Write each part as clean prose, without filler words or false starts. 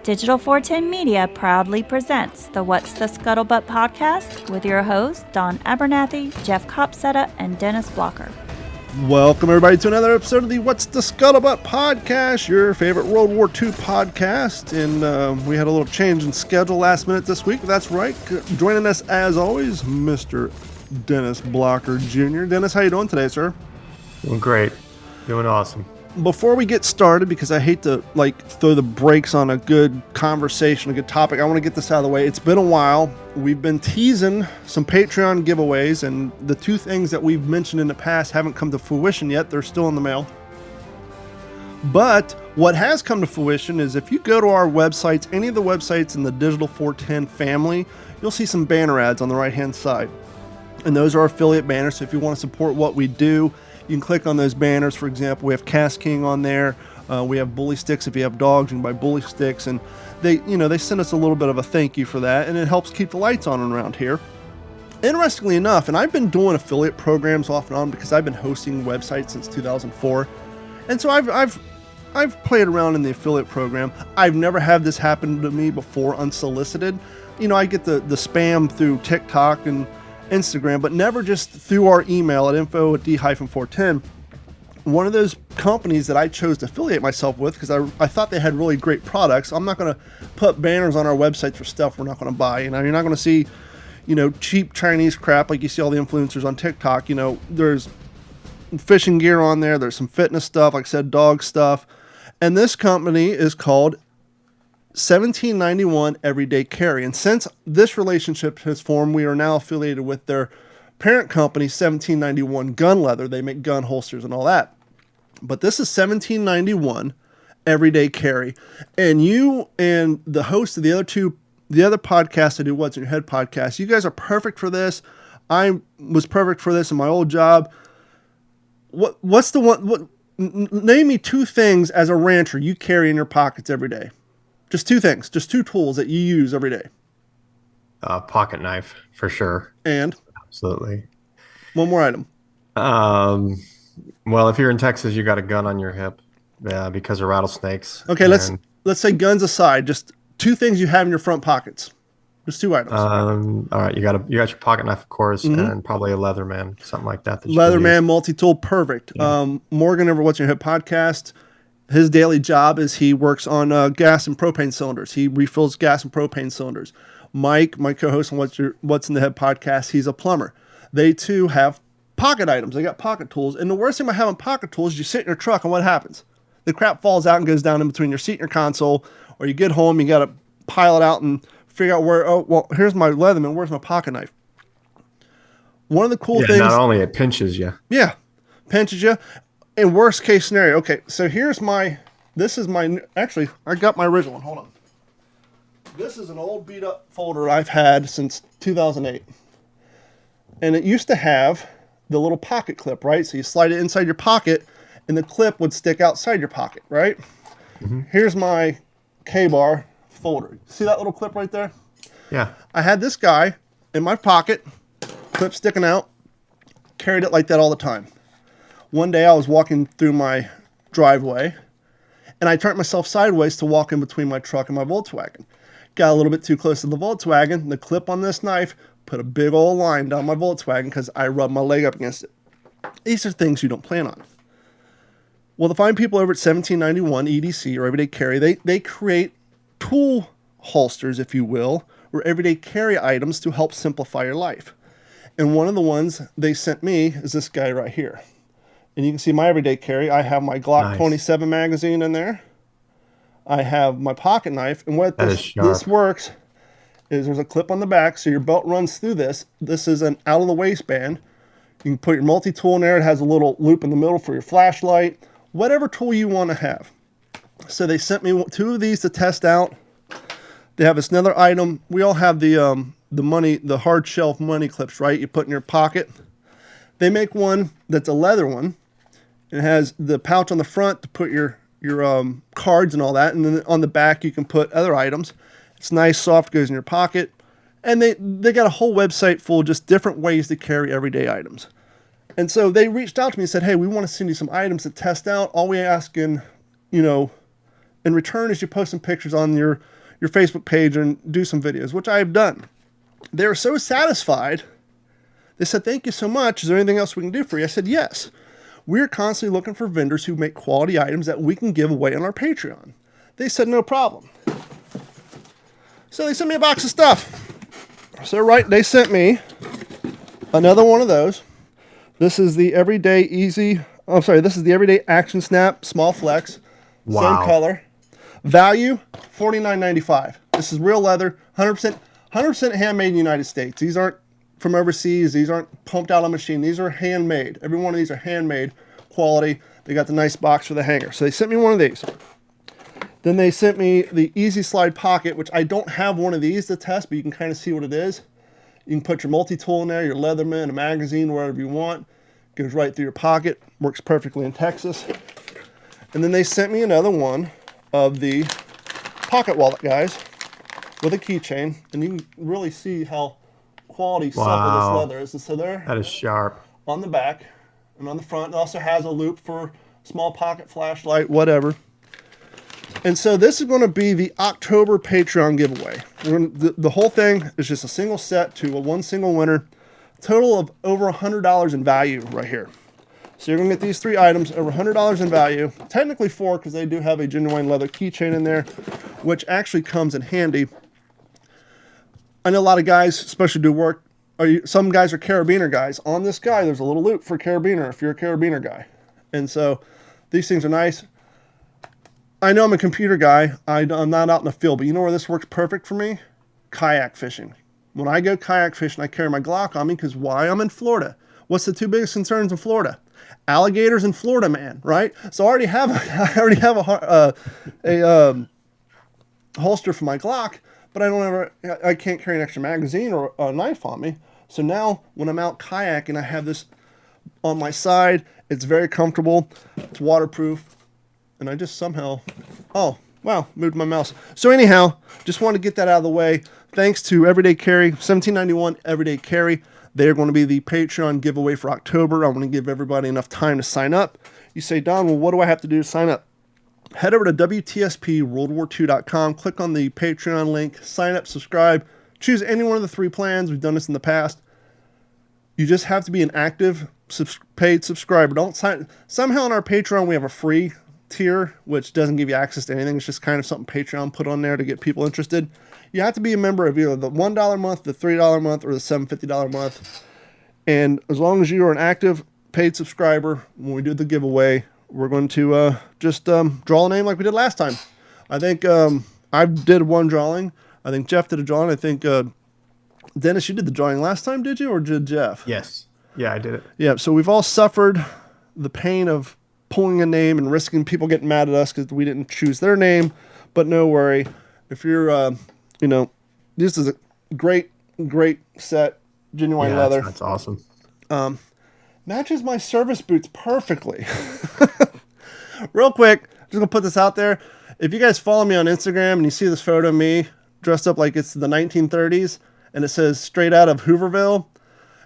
Digital 410 Media proudly presents the What's the Scuttlebutt podcast with your hosts, Don Abernathy, Jeff Copsetta, and Dennis Blocker. Welcome, everybody, to another episode of the What's the Scuttlebutt podcast, your favorite World War II podcast. And we had a little change in schedule last minute this week. That's right. Joining us, as always, Mr. Dennis Blocker Jr. Dennis, how you doing today, sir? Doing great. Doing awesome. Before we get started, because I hate to throw the brakes on a good conversation, a good topic, I want to get this out of the way. It's been a while. We've been teasing some Patreon giveaways, and the two things that we've mentioned in the past haven't come to fruition yet. They're still in the mail. But what has come to fruition is if you go to our websites, any of the websites in the Digital 410 family, you'll see some banner ads on the right-hand side. And those are affiliate banners, so if you want to support what we do, you can click on those banners. For example, we have Cast King on there. We have Bully Sticks. If you have dogs, you can buy Bully Sticks. And they send us a little bit of a thank you for that, and it helps keep the lights on around here. Interestingly enough, and I've been doing affiliate programs off and on because I've been hosting websites since 2004. And so I've played around in the affiliate program. I've never had this happen to me before unsolicited. I get the spam through TikTok and Instagram, but never just through our email at info@d-410. One of those companies that I chose to affiliate myself with because I thought they had really great products. I'm not going to put banners on our website for stuff we're not going to buy. You're not going to see, cheap Chinese crap like you see all the influencers on TikTok. There's fishing gear on there. There's some fitness stuff, like I said, dog stuff. And this company is called 1791 Everyday Carry. And since this relationship has formed, we are now affiliated with their parent company, 1791 Gun Leather. They make gun holsters and all that. But this is 1791 Everyday Carry. And you and the host of the other podcast I do, What's in Your Head podcast, you guys are perfect for this. I was perfect for this in my old job. What's the one? Name me two things as a rancher you carry in your pockets every day. Just two things, just two tools that you use every day. Pocket knife, for sure. And? Absolutely. One more item. Well, if you're in Texas, you got a gun on your hip because of rattlesnakes. Okay, let's say guns aside, just two things you have in your front pockets. Just two items. All right, you got your pocket knife, of course, and probably a Leatherman, something like that. Leatherman multi-tool, perfect. Yeah. Morgan over What's in Your Head podcast. His daily job is he works on gas and propane cylinders. He refills gas and propane cylinders. Mike, my co-host on What's in the Head podcast, he's a plumber. They too have pocket items. They got pocket tools. And the worst thing about having pocket tools is you sit in your truck and what happens? The crap falls out and goes down in between your seat and your console, or you get home, you got to pile it out and figure out here's my Leatherman, where's my pocket knife? One of the cool things. Not only it pinches you. Yeah, pinches you. In worst case scenario, okay, so actually, I got my original one, hold on. This is an old beat up folder I've had since 2008. And it used to have the little pocket clip, right? So you slide it inside your pocket and the clip would stick outside your pocket, right? Mm-hmm. Here's my K-bar folder. See that little clip right there? Yeah. I had this guy in my pocket, clip sticking out, carried it like that all the time. One day I was walking through my driveway and I turned myself sideways to walk in between my truck and my Volkswagen. Got a little bit too close to the Volkswagen. The clip on this knife put a big old line down my Volkswagen because I rubbed my leg up against it. These are things you don't plan on. Well, the fine people over at 1791 EDC, or Everyday Carry, they create tool holsters, if you will, or everyday carry items to help simplify your life. And one of the ones they sent me is this guy right here. And you can see my everyday carry. I have my Glock 27 magazine in there. I have my pocket knife. And what this works is there's a clip on the back, so your belt runs through this. This is an out of the waistband. You can put your multi-tool in there. It has a little loop in the middle for your flashlight. Whatever tool you want to have. So they sent me two of these to test out. They have this another item. We all have the hard shelf money clips, right? You put in your pocket. They make one that's a leather one. It has the pouch on the front to put your cards and all that, and then on the back you can put other items. It's nice, soft, goes in your pocket, and they got a whole website full of just different ways to carry everyday items. And so they reached out to me and said, "Hey, we want to send you some items to test out. All we asking, in return is you post some pictures on your Facebook page and do some videos, which I have done. They were so satisfied. They said, thank you so much. Is there anything else we can do for you? I said, yes. We're constantly looking for vendors who make quality items that we can give away on our Patreon. They said, no problem. So they sent me a box of stuff. So they sent me another one of those. This is the Everyday this is the Everyday Action Snap Small Flex. Wow. Same color. Value, $49.95. This is real leather, 100% handmade in the United States. These aren't from overseas. These aren't pumped out on a machine. These are handmade. Every one of these are handmade quality. They got the nice box for the hanger. So they sent me one of these. Then they sent me the Easy Slide Pocket, which I don't have one of these to test, but you can kind of see what it is. You can put your multi-tool in there, your Leatherman, a magazine, wherever you want. Goes right through your pocket. Works perfectly in Texas. And then they sent me another one of the pocket wallet guys with a keychain. And you can really see how quality supple this leather is. And so that is sharp. On the back and on the front. It also has a loop for small pocket flashlight, whatever. And so this is going to be the October Patreon giveaway. The whole thing is just a single set to one single winner. Total of over $100 in value right here. So you're going to get these 3 items, over $100 in value. Technically 4 because they do have a genuine leather keychain in there, which actually comes in handy. I know a lot of guys, especially do work, some guys are carabiner guys. On this guy, there's a little loop for carabiner if you're a carabiner guy. And so these things are nice. I know I'm a computer guy. I'm not out in the field, but you know where this works perfect for me? Kayak fishing. When I go kayak fishing, I carry my Glock on me because why? I'm in Florida. What's the 2 biggest concerns in Florida? Alligators and Florida man, right? So I already have a holster for my Glock, but I can't carry an extra magazine or a knife on me. So now when I'm out kayaking, I have this on my side. It's very comfortable. It's waterproof. And I just somehow, moved my mouse. So anyhow, just want to get that out of the way. Thanks to Everyday Carry, $17.91 Everyday Carry. They're going to be the Patreon giveaway for October. I want to give everybody enough time to sign up. You say, Don, well, what do I have to do to sign up? Head over to WTSPWorldWar2.com, click on the Patreon link, sign up, subscribe, choose any one of the 3 plans. We've done this in the past. You just have to be an active paid subscriber. Don't sign. Somehow on our Patreon, we have a free tier, which doesn't give you access to anything. It's just kind of something Patreon put on there to get people interested. You have to be a member of either the $1 a month, the $3 a month, or the $7.50 a month. And as long as you are an active paid subscriber, when we do the giveaway, we're going to just draw a name like we did last time. I think I did one drawing. I think Jeff did a drawing. I think Dennis, you did the drawing last time, did you, or did Jeff? Yes. Yeah, I did it. Yeah, so we've all suffered the pain of pulling a name and risking people getting mad at us because we didn't choose their name. But no worry. If you're, this is a great set, genuine leather. That's awesome. Matches my service boots perfectly. Real quick, just going to put this out there. If you guys follow me on Instagram and you see this photo of me dressed up like it's the 1930s and it says straight out of Hooverville,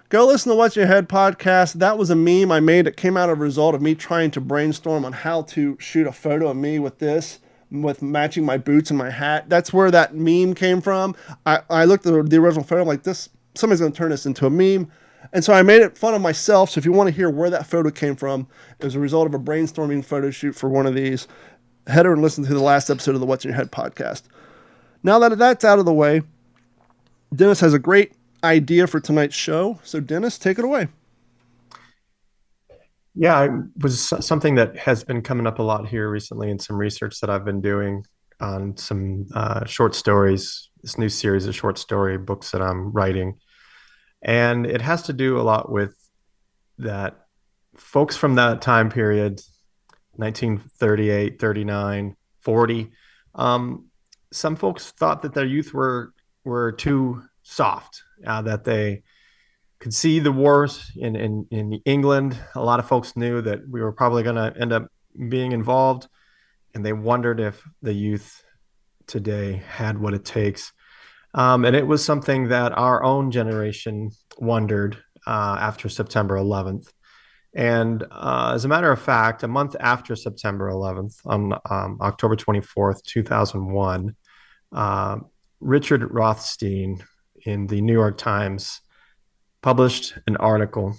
go listen to What's Your Head podcast. That was a meme I made. It came out of a result of me trying to brainstorm on how to shoot a photo of me with this, with matching my boots and my hat. That's where that meme came from. I looked at the original photo, I'm like, somebody's going to turn this into a meme. And so I made it fun of myself. So if you want to hear where that photo came from, it was a result of a brainstorming photo shoot for one of these. Head over and listen to the last episode of the What's in Your Head podcast. Now that that's out of the way, Dennis has a great idea for tonight's show. So Dennis, take it away. Yeah, it was something that has been coming up a lot here recently in some research that I've been doing on some short stories, this new series of short story books that I'm writing. And it has to do a lot with that folks from that time period, 1938, 39, 40. Some folks thought that their youth were too soft, that they could see the wars in England. A lot of folks knew that we were probably going to end up being involved, and they wondered if the youth today had what it takes. And it was something that our own generation wondered after September 11th. And as a matter of fact, a month after September 11th, on October 24th, 2001, Richard Rothstein in the New York Times published an article,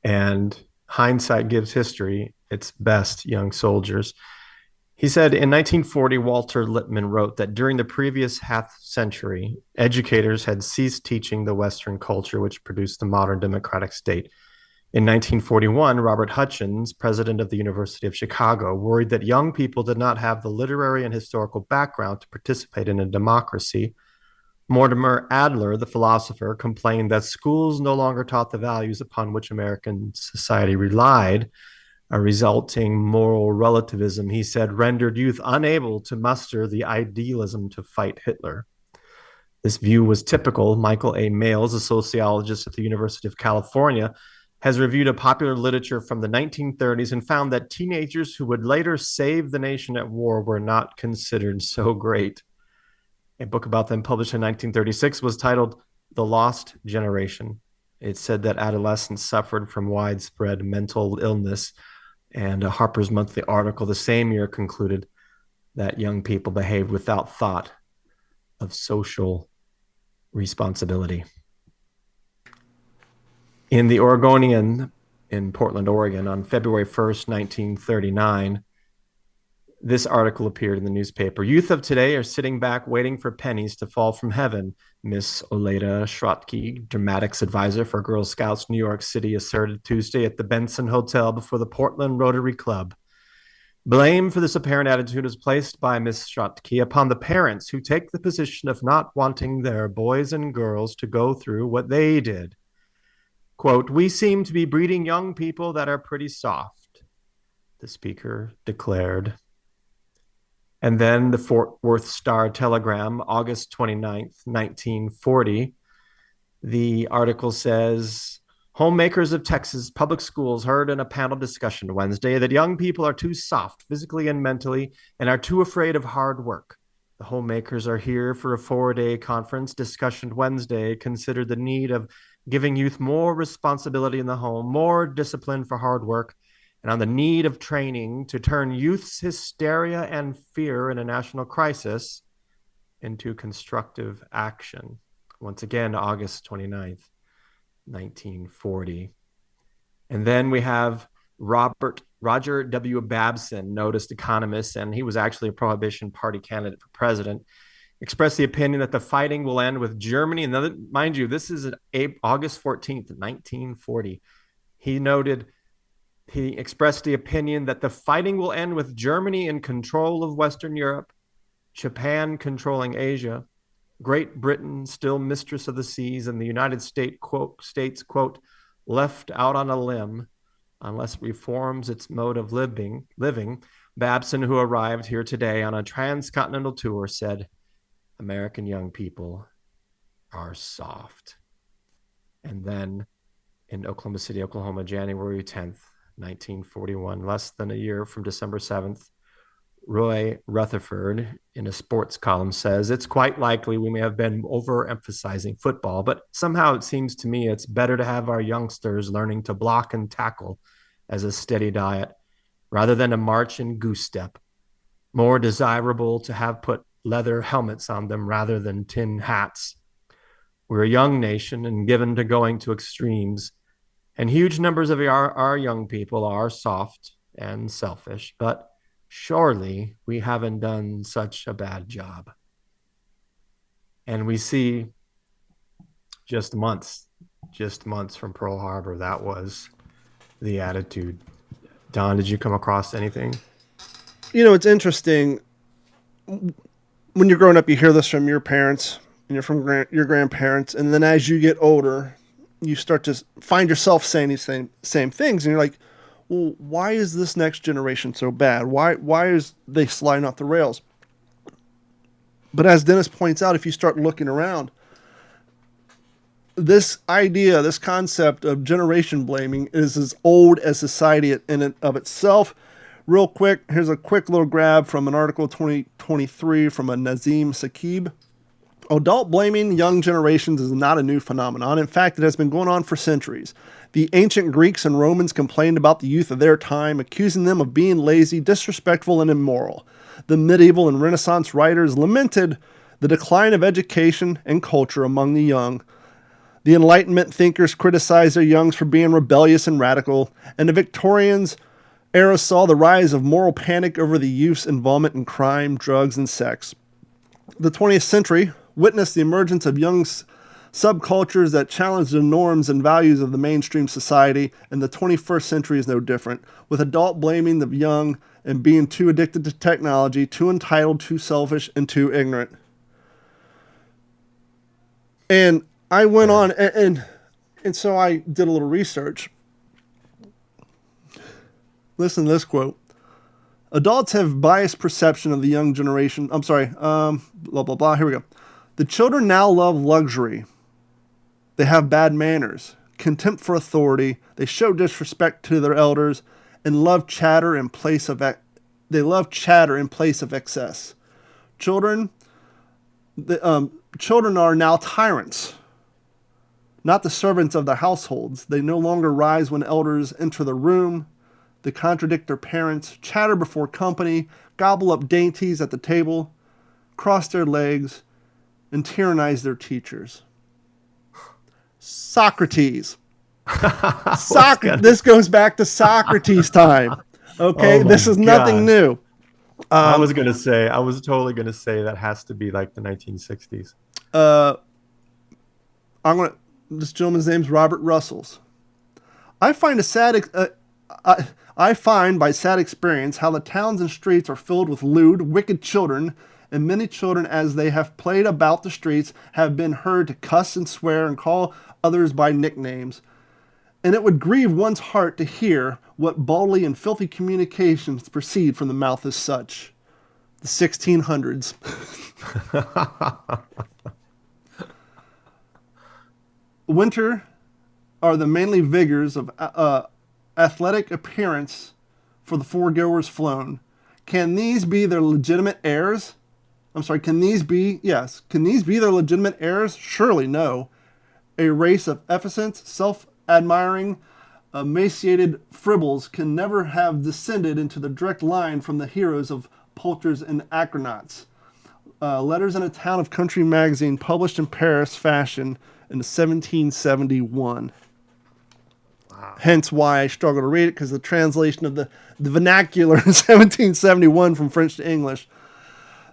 and hindsight gives history its best, young soldiers. He said in 1940, Walter Lippmann wrote that during the previous half century, educators had ceased teaching the Western culture which produced the modern democratic state. In 1941, Robert Hutchins, president of the University of Chicago, worried that young people did not have the literary and historical background to participate in a democracy. Mortimer Adler, the philosopher, complained that schools no longer taught the values upon which American society relied. A resulting moral relativism, he said, rendered youth unable to muster the idealism to fight Hitler. This view was typical. Michael A. Males, a sociologist at the University of California, has reviewed a popular literature from the 1930s and found that teenagers who would later save the nation at war were not considered so great. A book about them published in 1936 was titled The Lost Generation. It said that adolescents suffered from widespread mental illness, and a Harper's Monthly article the same year concluded that young people behaved without thought of social responsibility. In the Oregonian in Portland, Oregon, on February 1st, 1939, this article appeared in the newspaper. Youth of today are sitting back waiting for pennies to fall from heaven, Miss Oleta Schrottke, dramatics advisor for Girl Scouts New York City, asserted Tuesday at the Benson Hotel before the Portland Rotary Club. Blame for this apparent attitude is placed by Miss Schrottke upon the parents who take the position of not wanting their boys and girls to go through what they did. Quote, "We seem to be breeding young people that are pretty soft," the speaker declared. And then the Fort Worth Star-Telegram, August 29th, 1940. The article says, homemakers of Texas public schools heard in a panel discussion Wednesday that young people are too soft physically and mentally and are too afraid of hard work. The homemakers are here for a 4-day conference. Discussion Wednesday considered the need of giving youth more responsibility in the home, more discipline for hard work, and on the need of training to turn youth's hysteria and fear in a national crisis into constructive action. Once again, August 29th, 1940. And then we have Roger W. Babson, noticed economist, and he was actually a Prohibition Party candidate for president, expressed the opinion that the fighting will end with Germany. And mind you, this is August 14th, 1940. He expressed the opinion that the fighting will end with Germany in control of Western Europe, Japan controlling Asia, Great Britain still mistress of the seas, and the United States, quote, left out on a limb unless it reforms its mode of living. Babson, who arrived here today on a transcontinental tour, said, American young people are soft. And then in Oklahoma City, Oklahoma, January 10th, 1941, less than a year from December 7th, Roy Rutherford, in a sports column, says, it's quite likely we may have been overemphasizing football, but somehow it seems to me it's better to have our youngsters learning to block and tackle as a steady diet rather than to march in goose step. More desirable to have put leather helmets on them rather than tin hats. We're a young nation and given to going to extremes, and huge numbers of our young people are soft and selfish, but surely we haven't done such a bad job. And we see just months from Pearl Harbor, that was the attitude. Don, did you come across anything? You know, it's interesting. When you're growing up, you hear this from your parents and you're from your grandparents. And then as you get older, you start to find yourself saying these same things. And you're like, well, why is this next generation so bad? Why is they sliding off the rails? But as Dennis points out, if you start looking around, this idea, this concept of generation blaming is as old as society in and of itself. Real quick, here's a quick little grab from an article 2023 from a Nazim Sakib Adult blaming young generations is not a new phenomenon. In fact, it has been going on for centuries. The ancient Greeks and Romans complained about the youth of their time, accusing them of being lazy, disrespectful, and immoral. The medieval and Renaissance writers lamented the decline of education and culture among the young. The Enlightenment thinkers criticized their youngs for being rebellious and radical, and the Victorians era saw the rise of moral panic over the youth's involvement in crime, drugs, and sex. The 20th century witnessed the emergence of young subcultures that challenged the norms and values of the mainstream society, and the 21st century is no different, with adult blaming the young and being too addicted to technology, too entitled, too selfish, and too ignorant. And I went on, and so I did a little research. Listen to this quote. Adults have biased perception of the young generation. Blah, blah, blah. Here we go. The children now love luxury. They have bad manners, contempt for authority. They show disrespect to their elders and love chatter in place of excess. Children are now tyrants, not the servants of their households. They no longer rise when elders enter the room. They contradict their parents, chatter before company, gobble up dainties at the table, cross their legs, and tyrannize their teachers. Socrates. This goes back to Socrates' time. Okay, this is nothing new. I was totally gonna say that has to be like the 1960s. This gentleman's name's Robert Russells. I find by sad experience how the towns and streets are filled with lewd, wicked children, and many children, as they have played about the streets, have been heard to cuss and swear and call others by nicknames. And it would grieve one's heart to hear what bawdy and filthy communications proceed from the mouth as such. The 1600s. Winter are the manly vigors of athletic appearance for the foregoers flown. Can these be their legitimate heirs? Can these be their legitimate heirs? Surely no. A race of effervescent, self-admiring, emaciated fribbles can never have descended into the direct line from the heroes of poulters and acronauts. Letters in a Town of Country magazine, published in Paris fashion in 1771. Wow. Hence why I struggle to read it, because the translation of the vernacular in 1771 from French to English.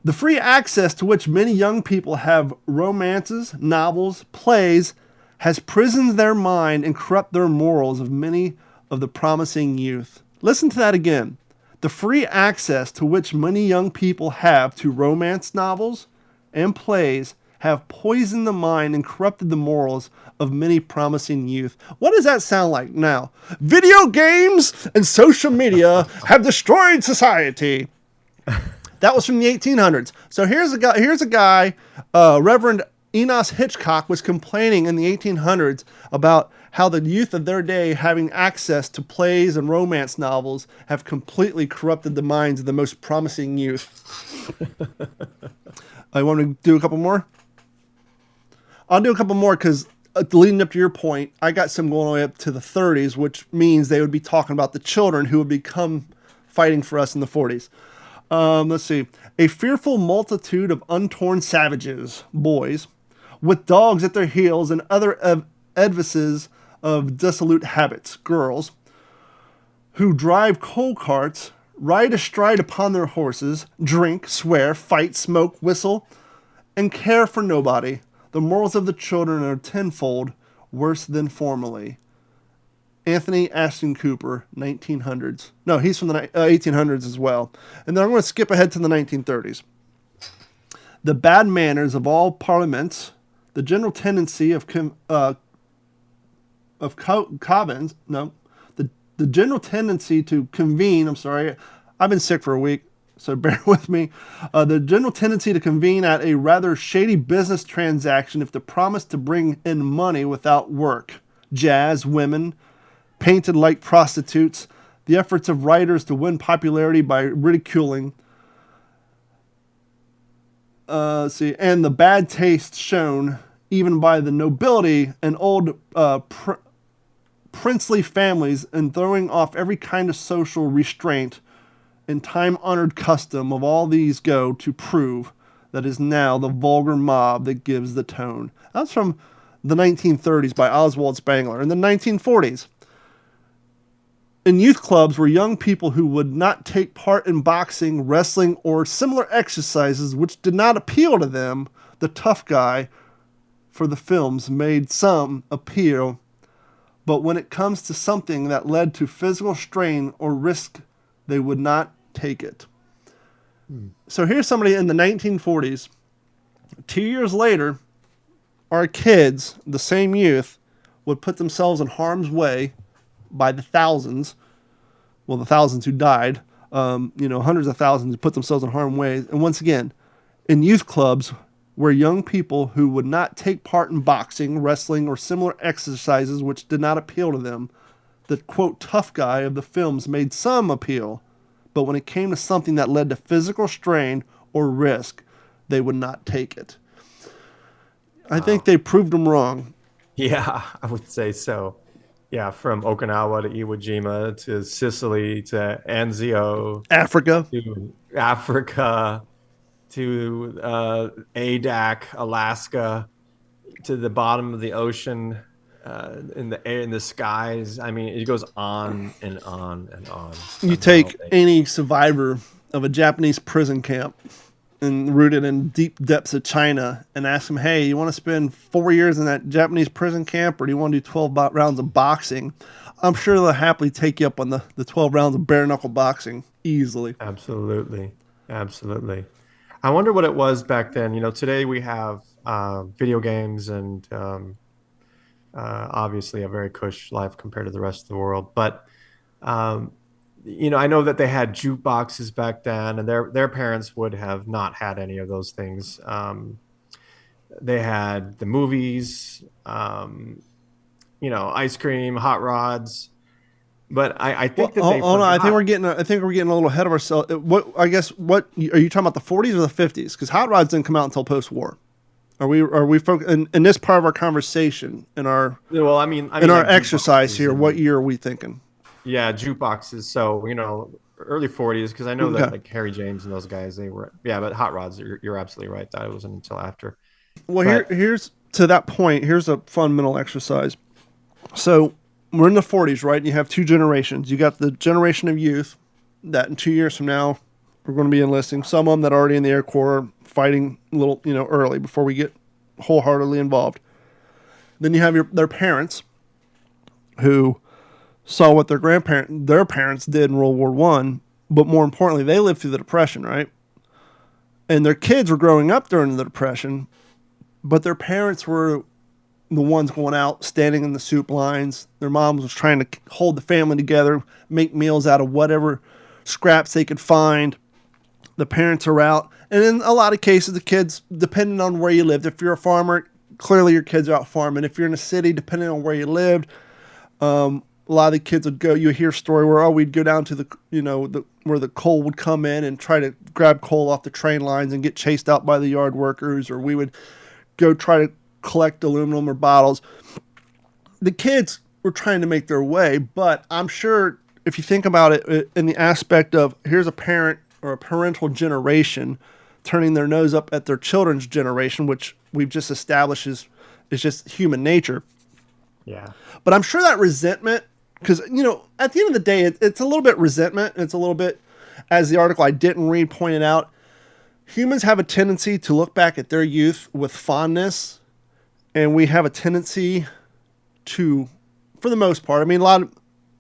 The free access to which many young people have romances, novels, plays, has prisoned their mind and corrupt their morals of many of the promising youth. Listen to that again. The free access to which many young people have to romance novels and plays have poisoned the mind and corrupted the morals of many promising youth. What does that sound like now? Video games and social media have destroyed society. That was from the 1800s. So here's a guy, Reverend Enos Hitchcock was complaining in the 1800s about how the youth of their day, having access to plays and romance novels, have completely corrupted the minds of the most promising youth. I want to do a couple more? I'll do a couple more because leading up to your point, I got some going all the way up to the 30s, which means they would be talking about the children who would become fighting for us in the 40s. Let's see. A fearful multitude of untorn savages, boys, with dogs at their heels and other edifices of dissolute habits, girls, who drive coal carts, ride astride upon their horses, drink, swear, fight, smoke, whistle, and care for nobody. The morals of the children are tenfold worse than formerly. Anthony Ashton Cooper, 1900s. No, he's from the 1800s as well. And then I'm going to skip ahead to the 1930s. The bad manners of all parliaments, the general tendency of convents, the general tendency to convene, I've been sick for a week, so bear with me. The general tendency to convene at a rather shady business transaction if the promise to bring in money without work. Jazz, women, painted like prostitutes, the efforts of writers to win popularity by ridiculing. Let's see, and the bad taste shown even by the nobility and old princely families in throwing off every kind of social restraint and time-honored custom of all these go to prove that is now the vulgar mob that gives the tone. That's from the 1930s by Oswald Spengler. In the 1940s, in youth clubs were young people who would not take part in boxing, wrestling, or similar exercises which did not appeal to them. The tough guy for the films made some appeal, but when it comes to something that led to physical strain or risk, they would not take it. So here's somebody in the 1940s. 2 years later, our kids, the same youth, would put themselves in harm's way by the thousands. Well, the thousands who died, hundreds of thousands who put themselves in harm's way. And once again, in youth clubs where young people who would not take part in boxing, wrestling, or similar exercises which did not appeal to them, the, quote, tough guy of the films made some appeal, but when it came to something that led to physical strain or risk, they would not take it. I think they proved them wrong. Yeah, I would say so. Yeah, from Okinawa to Iwo Jima to Sicily to Anzio, Africa to Adak, Alaska, to the bottom of the ocean, in the air, in the skies. I mean, it goes on and on and on. You take any survivor of a Japanese prison camp and rooted in deep depths of China and ask them, hey, you want to spend 4 years in that Japanese prison camp, or do you want to do 12 rounds of boxing? I'm sure they'll happily take you up on the 12 rounds of bare knuckle boxing easily. Absolutely. I wonder what it was back then. Today we have video games and obviously a very cush life compared to the rest of the world. But, I know that they had jukeboxes back then, and their parents would have not had any of those things. They had the movies, ice cream, hot rods. But I think that they. Oh no! I think we're getting a little ahead of ourselves. What are you talking about, the 40s or the 50s? Because hot rods didn't come out until post-war. Are we in this part of our conversation in our exercise here? What year are we thinking? Yeah, jukeboxes. So early 40s, because I know that like Harry James and those guys, they were but hot rods. You're absolutely right. That wasn't until after. Well, here's to that point. Here's a fundamental exercise. So we're in the 40s, right? You have two generations. You got the generation of youth that in 2 years from now we're going to be enlisting. Some of them that are already in the Air Corps fighting a little, early before we get wholeheartedly involved. Then you have their parents who saw what their parents did in World War I, but more importantly, they lived through the Depression, right? And their kids were growing up during the Depression, but their parents were the ones going out, standing in the soup lines. Their moms was trying to hold the family together, make meals out of whatever scraps they could find. The parents are out. And in a lot of cases, the kids, depending on where you lived, if you're a farmer, clearly your kids are out farming. If you're in a city, depending on where you lived, a lot of the kids would go, you hear a story where, we'd go down to where the coal would come in and try to grab coal off the train lines and get chased out by the yard workers, or we would go try to collect aluminum or bottles. The kids were trying to make their way, but I'm sure if you think about it in the aspect of here's a parent or a parental generation turning their nose up at their children's generation, which we've just established is just human nature. Yeah. But I'm sure that resentment, because, at the end of the day, it's a little bit resentment. It's a little bit, as the article I didn't read pointed out, humans have a tendency to look back at their youth with fondness. And we have a tendency to, for the most part,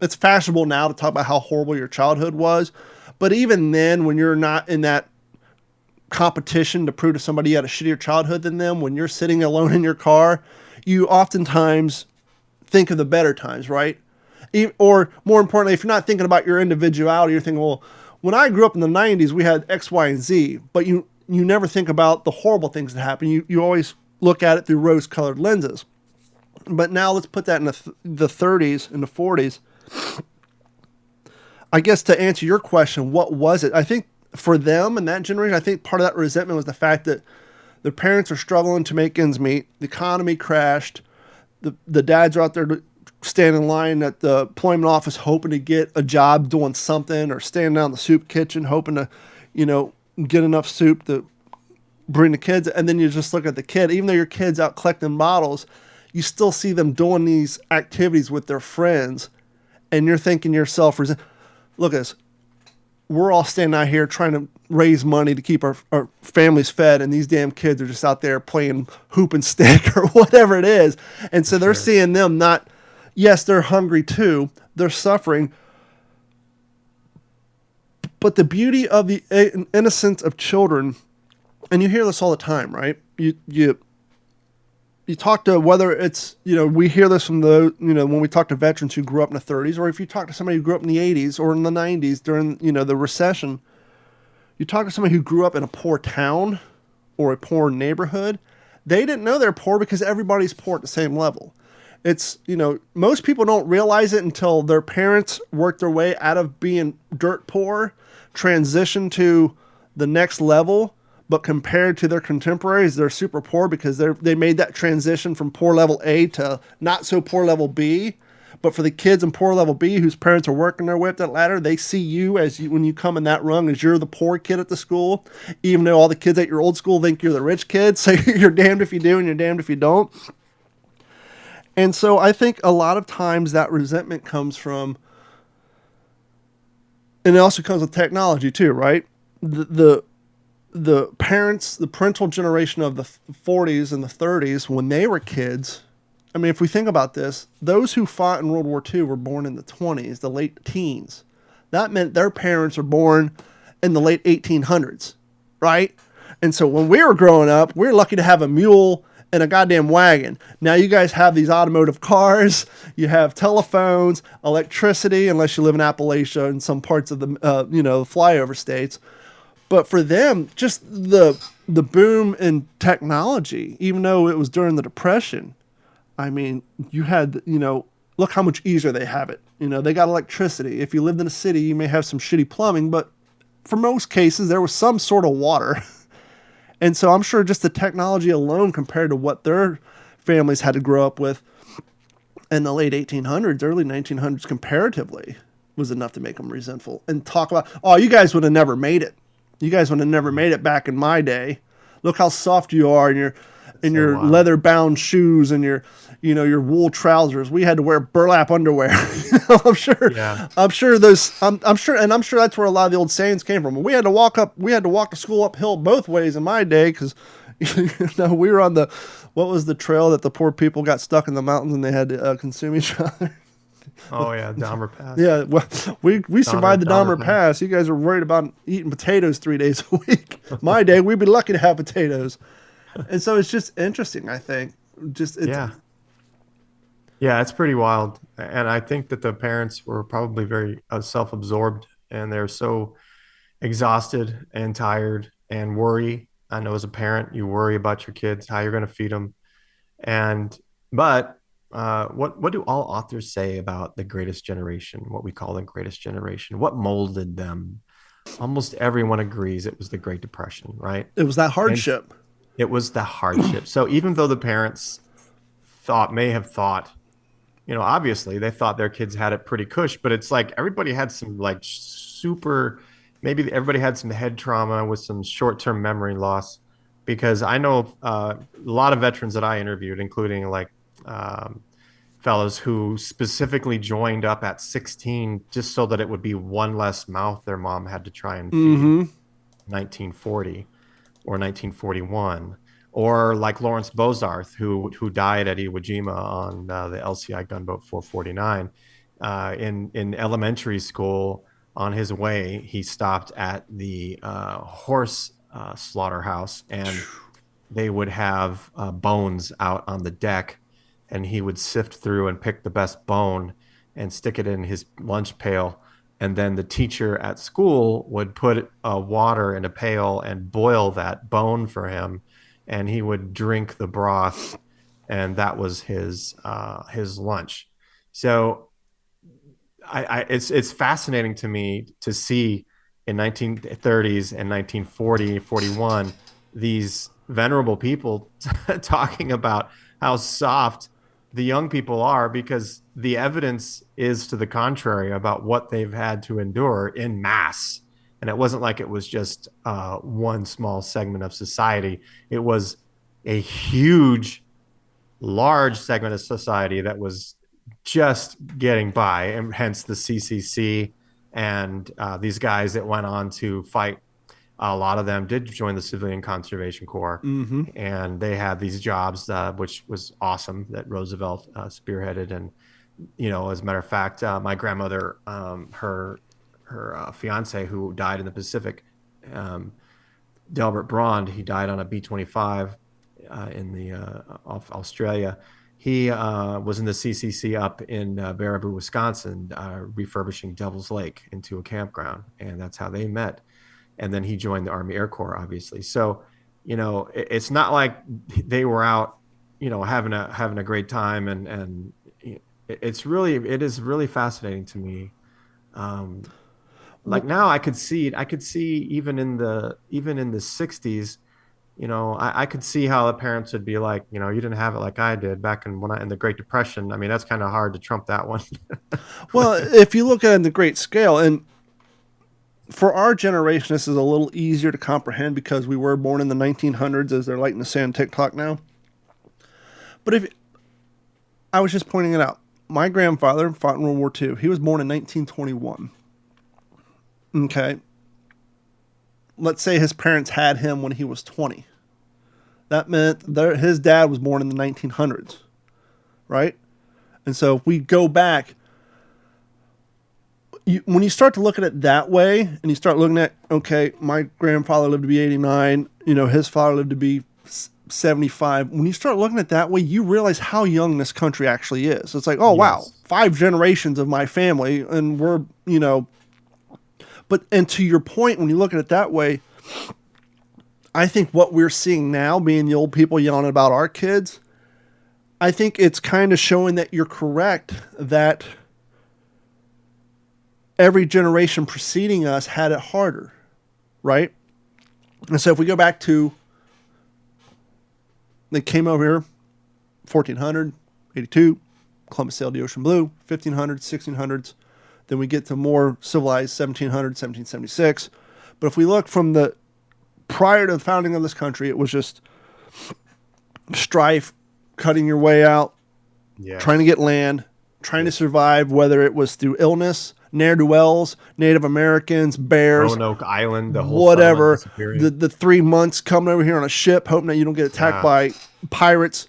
it's fashionable now to talk about how horrible your childhood was. But even then, when you're not in that competition to prove to somebody you had a shittier childhood than them, when you're sitting alone in your car, you oftentimes think of the better times, right? Or more importantly, if you're not thinking about your individuality, you're thinking, well, when I grew up in the 90s, we had X, Y, and Z. But you never think about the horrible things that happen. You always look at it through rose-colored lenses. But now let's put that in the 30s and the 40s. I guess to answer your question, what was it? I think for them and that generation, I think part of that resentment was the fact that their parents are struggling to make ends meet. The economy crashed. The dads are out there standing in line at the employment office hoping to get a job doing something, or standing down in the soup kitchen hoping to, get enough soup to bring the kids. And then you just look at the kid, even though your kid's out collecting bottles, you still see them doing these activities with their friends. And you're thinking to yourself, look at us. We're all standing out here trying to raise money to keep our families fed, and these damn kids are just out there playing hoop and stick or whatever it is. And so they're seeing them not, yes, they're hungry too, they're suffering. But the beauty of the innocence of children, and you hear this all the time, right? You talk to, whether it's, we hear this from when we talk to veterans who grew up in the 30s, or if you talk to somebody who grew up in the 80s or in the 90s during, the recession, you talk to somebody who grew up in a poor town or a poor neighborhood, they didn't know they're poor because everybody's poor at the same level. It's, most people don't realize it until their parents work their way out of being dirt poor, transition to the next level. But compared to their contemporaries, they're super poor because they made that transition from poor level A to not so poor level B. But for the kids in poor level B whose parents are working their way up that ladder, they see you when you come in that rung as you're the poor kid at the school, even though all the kids at your old school think you're the rich kid. So you're damned if you do and you're damned if you don't. And so I think a lot of times that resentment comes from, and it also comes with technology too, right? The parents, the parental generation of the 40s and the 30s, when they were kids, I mean, if we think about this, those who fought in World War II were born in the 20s, the late teens. That meant their parents were born in the late 1800s, right? And so when we were growing up, we were lucky to have a mule and a goddamn wagon. Now you guys have these automotive cars, you have telephones, electricity, unless you live in Appalachia and some parts of the, flyover states. But for them, just the boom in technology, even though it was during the Depression, I mean, you had, look how much easier they have it. They got electricity. If you lived in a city, you may have some shitty plumbing, but for most cases, there was some sort of water. And so I'm sure just the technology alone compared to what their families had to grow up with in the late 1800s, early 1900s comparatively, was enough to make them resentful. And talk about, oh, you guys would have never made it. You guys would have never made it back in my day. Look how soft you are in your leather bound shoes and your wool trousers. We had to wear burlap underwear. I'm sure. Yeah. I'm sure that's where a lot of the old sayings came from. We had to walk to school uphill both ways in my day because we were on what was the trail that the poor people got stuck in the mountains and they had to consume each other. Oh yeah, Dahmer Pass. Yeah, well, we survived the Dahmer Pass. You guys are worried about eating potatoes 3 days a week. My day, we'd be lucky to have potatoes. And so it's just interesting, I think. Yeah, it's pretty wild. And I think that the parents were probably very self-absorbed, and they're so exhausted and tired and worry. I know as a parent, you worry about your kids, how you're going to feed them. But what do all authors say about the greatest generation, what we call the greatest generation? What molded them? Almost everyone agrees it was the Great Depression, right? It was that hardship. It was the hardship. So even though the parents may have thought, obviously they thought their kids had it pretty cush, but it's like everybody had some like maybe everybody had some head trauma with some short-term memory loss, because I know a lot of veterans that I interviewed, including like fellows who specifically joined up at 16 just so that it would be one less mouth their mom had to try and feed. 1940 or 1941, or like Lawrence Bozarth, who died at Iwo Jima on the LCI gunboat 449. In elementary school, on his way, he stopped at the horse slaughterhouse, and they would have bones out on the deck, and he would sift through and pick the best bone and stick it in his lunch pail. And then the teacher at school would put water in a pail and boil that bone for him, and he would drink the broth, and that was his lunch. So it's fascinating to me to see in 1930s and 1940, 41, these venerable people talking about how soft the young people are, because the evidence is to the contrary about what they've had to endure in mass. And it wasn't like it was just one small segment of society. It was a large segment of society that was just getting by, and hence the CCC and these guys that went on to fight. A lot of them did join the Civilian Conservation Corps, and they had these jobs, which was awesome, that Roosevelt spearheaded. And, as a matter of fact, my grandmother, her fiance, who died in the Pacific, Delbert Brond, he died on a B-25 in off Australia. He was in the CCC up in Baraboo, Wisconsin, refurbishing Devil's Lake into a campground, and that's how they met. And then he joined the Army Air Corps, obviously. So, it's not like they were out, having a great time, and it is really fascinating to me. Like now, I could see even in the 60s, I could see how the parents would be like, you didn't have it like I did back in the Great Depression. I mean, that's kind of hard to trump that one. Well, if you look at it in the great scale, and for our generation, this is a little easier to comprehend because we were born in the 1900s, as they're lighting the sand TikTok now. But if I was just pointing it out, my grandfather fought in World War II. He was born in 1921. Okay. Let's say his parents had him when he was 20. That meant his dad was born in the 1900s, right? And so if we go back, when you start to look at it that way, and you start looking at, okay, my grandfather lived to be 89, his father lived to be 75. When you start looking at it that way, you realize how young this country actually is. It's like, oh, wow, 5 generations of my family, and we're, and to your point, when you look at it that way, I think what we're seeing now, being the old people yelling about our kids, I think it's kind of showing that you're correct, that every generation preceding us had it harder, right? And so if we go back to, they came over here, 1400, 82, Columbus sailed the ocean blue, 1500s, 1600s. Then we get to more civilized 1700, 1776. But if we look from prior to the founding of this country, it was just strife, cutting your way out, trying to get land, trying to survive, whether it was through illness, ne'er-do-wells, Native Americans, bears, Roanoke Island, the whole whatever. The 3 months coming over here on a ship, hoping that you don't get attacked by pirates,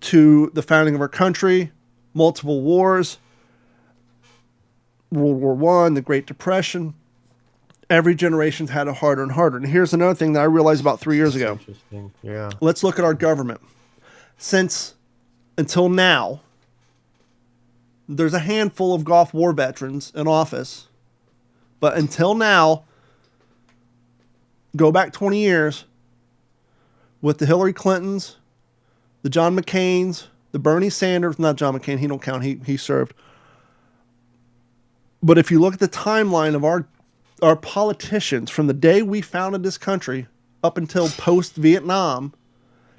to the founding of our country, multiple wars, World War I, the Great Depression. Every generation's had it harder and harder. And here's another thing that I realized about 3 years ago. Interesting. Yeah. Let's look at our government. Until now, there's a handful of Gulf War veterans in office. But until now, go back 20 years, with the Hillary Clintons, the John McCains, the Bernie Sanders, not John McCain, he don't count, he served. But if you look at the timeline of our politicians from the day we founded this country up until post-Vietnam,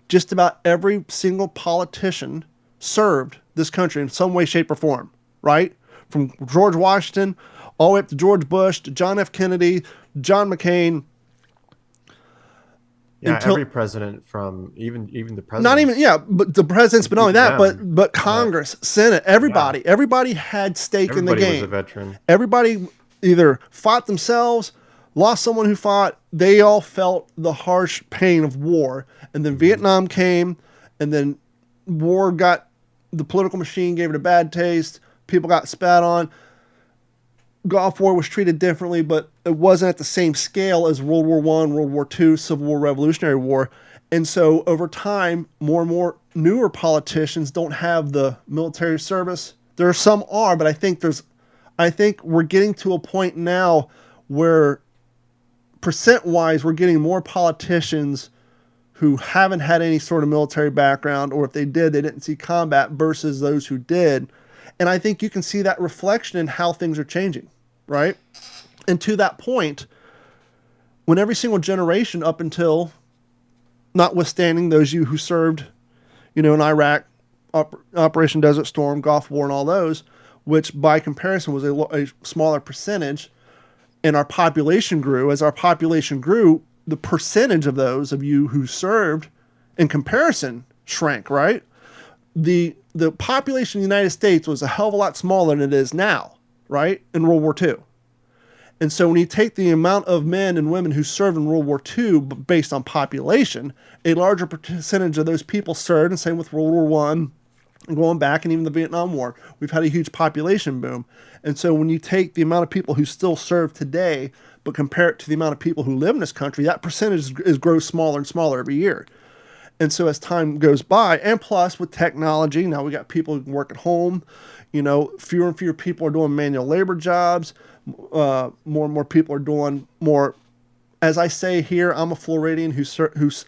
just about every single politician served this country in some way, shape, or form, right? From George Washington all the way up to George Bush, to John F. Kennedy, John McCain. Yeah, every president, from even the president. Not even, but the presidents, but not only that, but Congress, Senate, everybody had stake in the game. Everybody was a veteran. Everybody either fought themselves, lost someone who fought. They all felt the harsh pain of war. And then Vietnam came, and then the political machine gave it a bad taste. People got spat on. Gulf War was treated differently, but it wasn't at the same scale as World War I, World War II, Civil War, Revolutionary War. And so over time, more and more newer politicians don't have the military service. There are some but I think we're getting to a point now where percent-wise, we're getting more politicians who haven't had any sort of military background, or if they did, they didn't see combat, versus those who did. And I think you can see that reflection in how things are changing, right? And to that point, when every single generation up until, notwithstanding those of you who served, in Iraq, Operation Desert Storm, Gulf War, and all those, which by comparison was a smaller percentage, and our population grew. As our population grew, the percentage of those of you who served in comparison shrank, right? The population of the United States was a hell of a lot smaller than it is now, right? In World War II. And so when you take the amount of men and women who served in World War II based on population, a larger percentage of those people served, and same with World War I, and going back, and even the Vietnam War, we've had a huge population boom. And so when you take the amount of people who still serve today, but compare it to the amount of people who live in this country, that percentage grows smaller and smaller every year. And so as time goes by, and plus with technology, now we got people who can work at home, fewer and fewer people are doing manual labor jobs. More and more people are doing more, as I say here, I'm a Floridian who's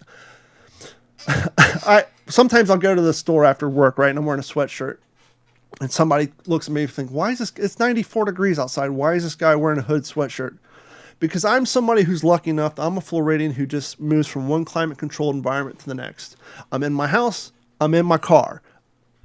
sometimes I'll go to the store after work, right? And I'm wearing a sweatshirt, and somebody looks at me and think, why is this, it's 94 degrees outside. Why is this guy wearing a hood sweatshirt? Because I'm somebody who's lucky enough, I'm a Floridian who just moves from one climate controlled environment to the next. I'm in my house, I'm in my car,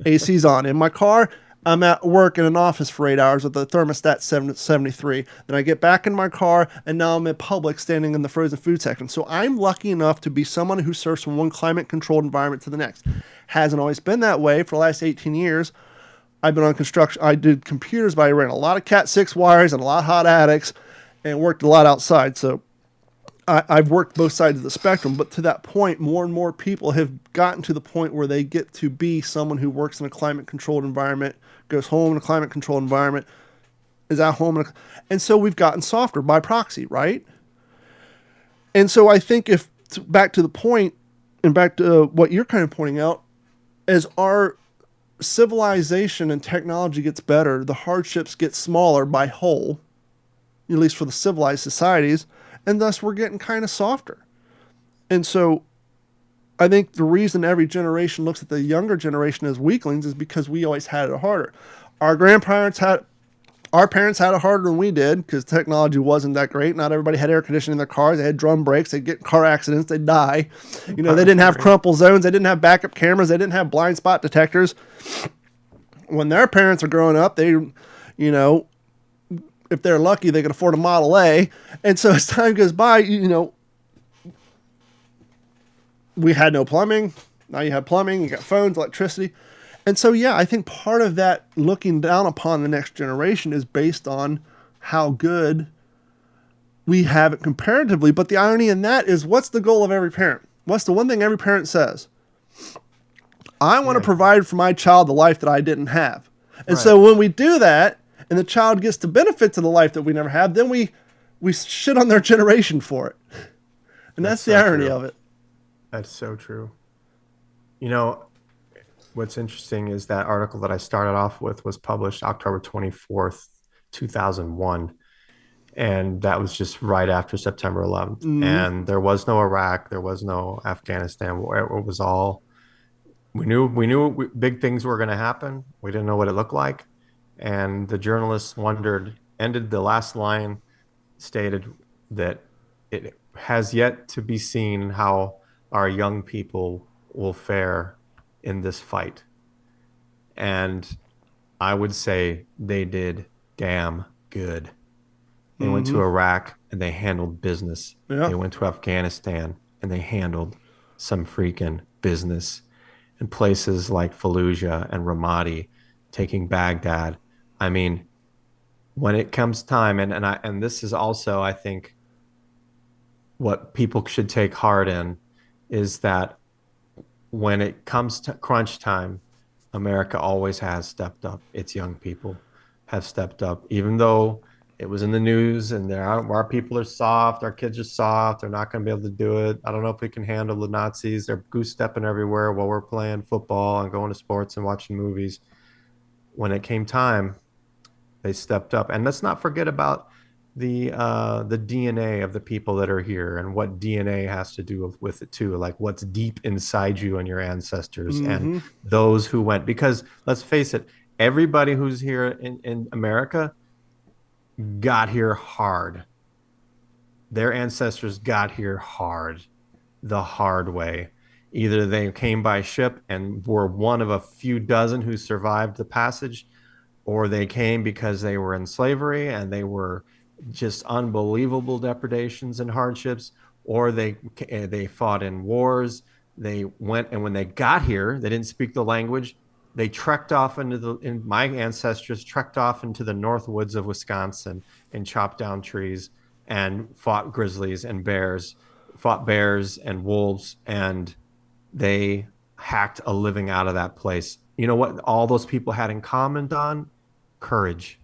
AC's on. In my car, I'm at work in an office for 8 hours with the thermostat 73. Then I get back in my car, and now I'm at Publix standing in the frozen food section. So I'm lucky enough to be someone who serves from one climate-controlled environment to the next. Hasn't always been that way for the last 18 years. I've been on construction. I did computers, but I ran a lot of Cat 6 wires and a lot of hot attics and worked a lot outside. So I've worked both sides of the spectrum, but to that point, more and more people have gotten to the point where they get to be someone who works in a climate-controlled environment, goes home in a climate-controlled environment, is at home. And so we've gotten softer by proxy, right? And so I think back to the point, and back to what you're kind of pointing out, as our civilization and technology gets better, the hardships get smaller by whole, at least for the civilized societies, and thus we're getting kind of softer. And so I think the reason every generation looks at the younger generation as weaklings is because we always had it harder. Our parents had it harder than we did because technology wasn't that great. Not everybody had air conditioning in their cars. They had drum brakes. They'd get in car accidents. They'd die. They didn't have crumple zones. They didn't have backup cameras. They didn't have blind spot detectors. When their parents are growing up, they, if they're lucky, they can afford a Model A. And so as time goes by, we had no plumbing. Now you have plumbing, you got phones, electricity. And so, yeah, I think part of that looking down upon the next generation is based on how good we have it comparatively. But the irony in that is, what's the goal of every parent? What's the one thing every parent says? I want to provide for my child the life that I didn't have. And so when we do that, and the child gets to benefit to the life that we never had, then we shit on their generation for it. And that's the irony of it. That's so true. What's interesting is that article that I started off with was published October 24th, 2001. And that was just right after September 11th. Mm-hmm. And there was no Iraq. There was no Afghanistan. It was all, we knew big things were going to happen. We didn't know what it looked like. And the journalists the last line stated that it has yet to be seen how our young people will fare in this fight. And I would say they did damn good. They went to Iraq and they handled business. Yeah. They went to Afghanistan and they handled some freaking business. In places like Fallujah and Ramadi, taking Baghdad. I mean, when it comes time, and this is also, I think, what people should take heart in, is that when it comes to crunch time, America always has stepped up. Its young people have stepped up, even though it was in the news and our people are soft, our kids are soft, they're not going to be able to do it. I don't know if we can handle the Nazis. They're goose stepping everywhere while we're playing football and going to sports and watching movies. When it came time, they stepped up. And let's not forget about the DNA of the people that are here and what DNA has to do with it too, like what's deep inside you and your ancestors and those who went. Because let's face it, everybody who's here in America got here hard. their ancestors got here the hard way. Either they came by ship and were one of a few dozen who survived the passage, or they came because they were in slavery and they were just unbelievable depredations and hardships, or they fought in wars. They went, and when they got here, they didn't speak the language. They trekked off my ancestors trekked off into the north woods of Wisconsin and chopped down trees and fought grizzlies and bears, fought bears and wolves, and they hacked a living out of that place. You know what all those people had in common, Don? Courage.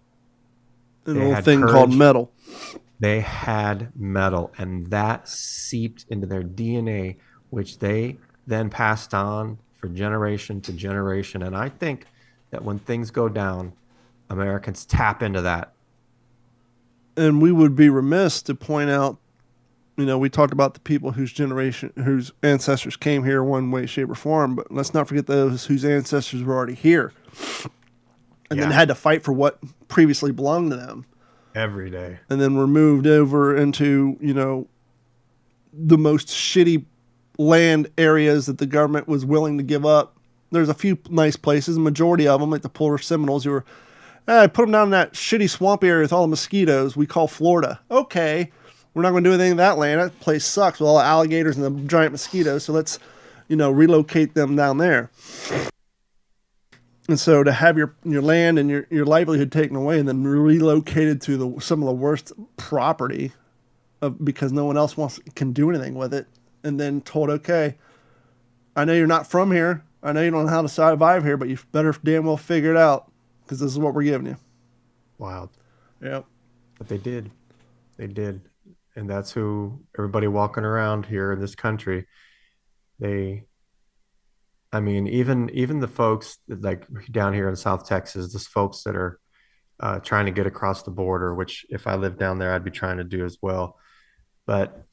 An old thing called metal. They had metal, and that seeped into their DNA, which they then passed on for generation to generation. And I think that when things go down, Americans tap into that. And we would be remiss to point out, we talked about the people whose ancestors came here one way, shape, or form, but let's not forget those whose ancestors were already here and then had to fight for what previously belonged to them. Every day. And then were moved over into, the most shitty land areas that the government was willing to give up. There's a few nice places, the majority of them, like the Polar Seminoles, who were, put them down in that shitty swamp area with all the mosquitoes we call Florida. Okay, we're not going to do anything in that land. That place sucks with all the alligators and the giant mosquitoes, so let's, relocate them down there. And so to have your land and your livelihood taken away and then relocated to some of the worst property because no one else can do anything with it, and then told, okay, I know you're not from here. I know you don't know how to survive here, but you better damn well figure it out because this is what we're giving you. Wild. Yeah. But they did. They did. And that's who everybody walking around here in this country, even the folks that, like down here in South Texas, those folks that are trying to get across the border, which if I lived down there, I'd be trying to do as well. But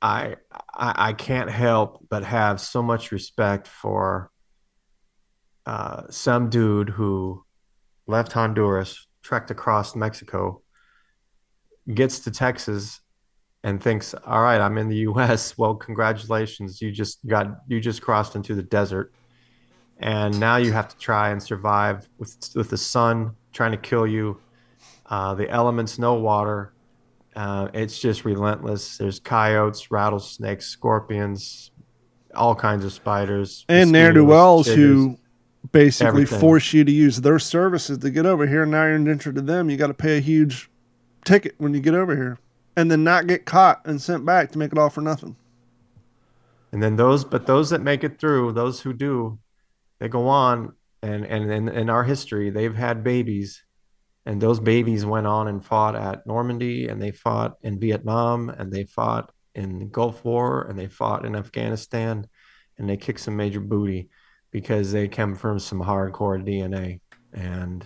I can't help but have so much respect for some dude who left Honduras, trekked across Mexico, gets to Texas, and thinks, all right, I'm in the U.S. Well, congratulations. You just crossed into the desert. And now you have to try and survive with the sun trying to kill you. The elements, no water. It's just relentless. There's coyotes, rattlesnakes, scorpions, all kinds of spiders. And ne'er-do-wells who basically everything. Force you to use their services to get over here. Now you're indentured to them. You got to pay a huge ticket when you get over here. And then not get caught and sent back to make it all for nothing. And then those that make it through, those who do, they go on, and in our history, they've had babies, and those babies went on and fought at Normandy, and they fought in Vietnam, and they fought in the Gulf War, and they fought in Afghanistan, and they kicked some major booty because they come from some hardcore DNA and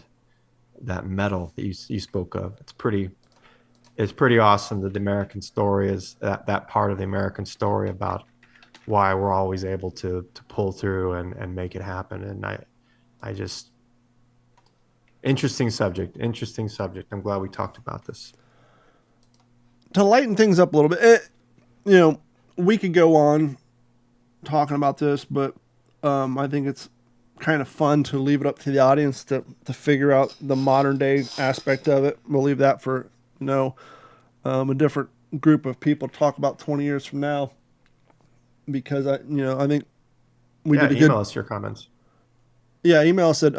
that metal that you spoke of. It's pretty awesome that the American story is that part of the American story about why we're always able to pull through and make it happen. And I just, interesting subject. I'm glad we talked about this. To lighten things up a little bit, we could go on talking about this, but I think it's kind of fun to leave it up to the audience to figure out the modern day aspect of it. We'll leave that for a different group of people to talk about 20 years from now, because I think we did a good. Email us your comments. Yeah, email us at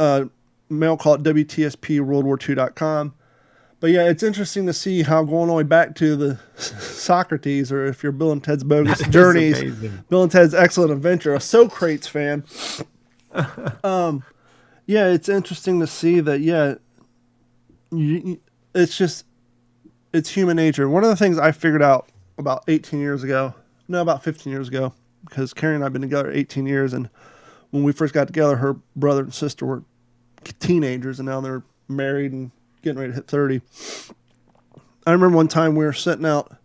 mailcall at WTSPWorldWar2.com. But yeah, it's interesting to see how going all the way back to the Socrates, or if you're Bill and Ted's Bogus Journeys, Bill and Ted's Excellent Adventure, a Socrates fan. Yeah, it's interesting to see that. Yeah, it's human nature. One of the things I figured out about 15 years ago, because Carrie and I have been together 18 years, and when we first got together, her brother and sister were teenagers, and now they're married and getting ready to hit 30. I remember one time we were sitting out,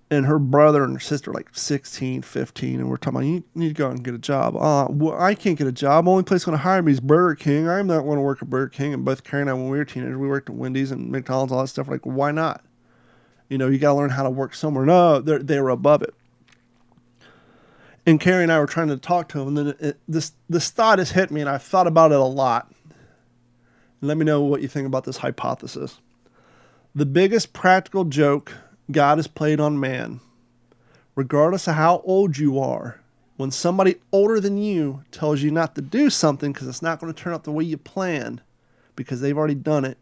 and her brother and her sister like 16, 15, and we're talking about, you need to go out and get a job. Well, I can't get a job. Only place going to hire me is Burger King. I'm not going to work at Burger King. And both Carrie and I, when we were teenagers, we worked at Wendy's and McDonald's, all that stuff. Like, why not? You know, you got to learn how to work somewhere. No, they were above it. And Carrie and I were trying to talk to him, and then this thought has hit me, and I've thought about it a lot. And let me know what you think about this hypothesis. The biggest practical joke God has played on man, regardless of how old you are, when somebody older than you tells you not to do something because it's not going to turn out the way you planned, because they've already done it,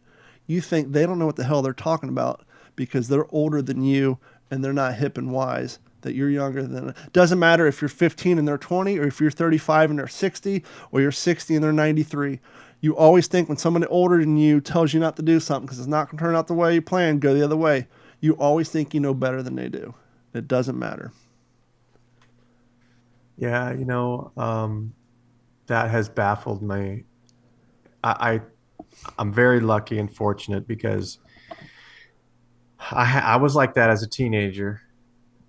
you think they don't know what the hell they're talking about because they're older than you and they're not hip and wise, that you're younger than them. Doesn't matter if you're 15 and they're 20, or if you're 35 and they're 60, or you're 60 and they're 93. You always think when somebody older than you tells you not to do something because it's not going to turn out the way you planned, go the other way. You always think you know better than they do. It doesn't matter. Yeah, that has baffled me. I'm very lucky and fortunate because I was like that as a teenager.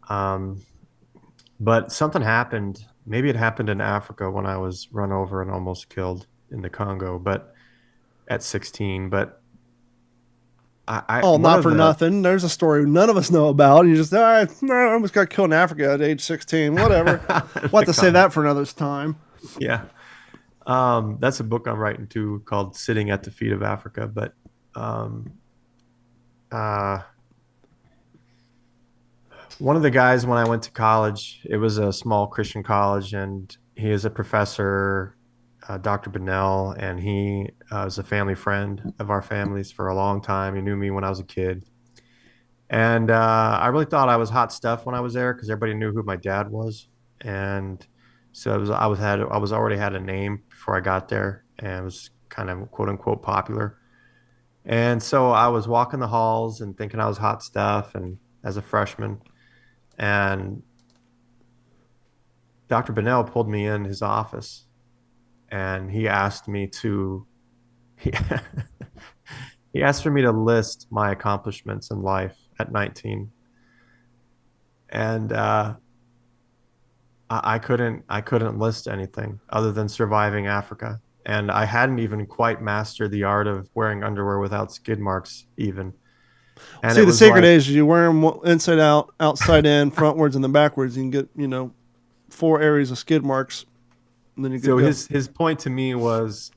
But something happened. Maybe it happened in Africa when I was run over and almost killed in the Congo, but at 16. But not for nothing. There's a story none of us know about. You just, I almost got killed in Africa at age 16. Whatever. We'll have to say that for another time. Yeah. That's a book I'm writing too, called Sitting at the Feet of Africa. But one of the guys, when I went to college, it was a small Christian college, and he is a professor, Dr. Bennell, and he was a family friend of our families for a long time. He knew me when I was a kid. And I really thought I was hot stuff when I was there because everybody knew who my dad was. And so I was already had a name before I got there, and was kind of quote unquote popular. And so I was walking the halls and thinking I was hot stuff, and as a freshman. And Dr. Bennell pulled me in his office, and he asked me he asked for me to list my accomplishments in life at 19. And I couldn't list anything other than surviving Africa. And I hadn't even quite mastered the art of wearing underwear without skid marks even. And see, the secret is you wear them inside out, outside in, frontwards, and then backwards. You can get, 4 areas of skid marks. And then you so his point to me was,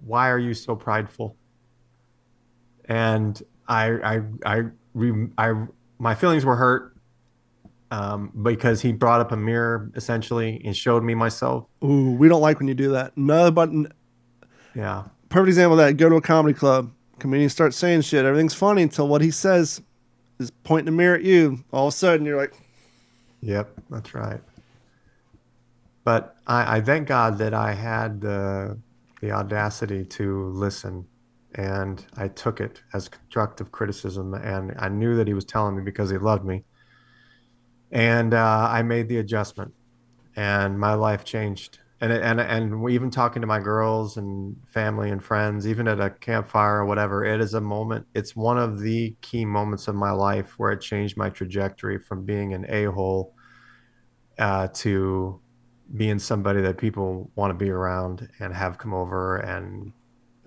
why are you so prideful? And my feelings were hurt because he brought up a mirror essentially and showed me myself. Ooh, we don't like when you do that. No, but yeah, perfect example of that. Go to a comedy club. Comedians start saying shit. Everything's funny until what he says is pointing a mirror at you. All of a sudden, you're like, "Yep, that's right." But I thank God that I had the audacity to listen, and I took it as constructive criticism, and I knew that he was telling me because he loved me. And I made the adjustment, and my life changed. And we, even talking to my girls and family and friends, even at a campfire or whatever, it is a moment. It's one of the key moments of my life where it changed my trajectory from being an a-hole to being somebody that people want to be around and have come over and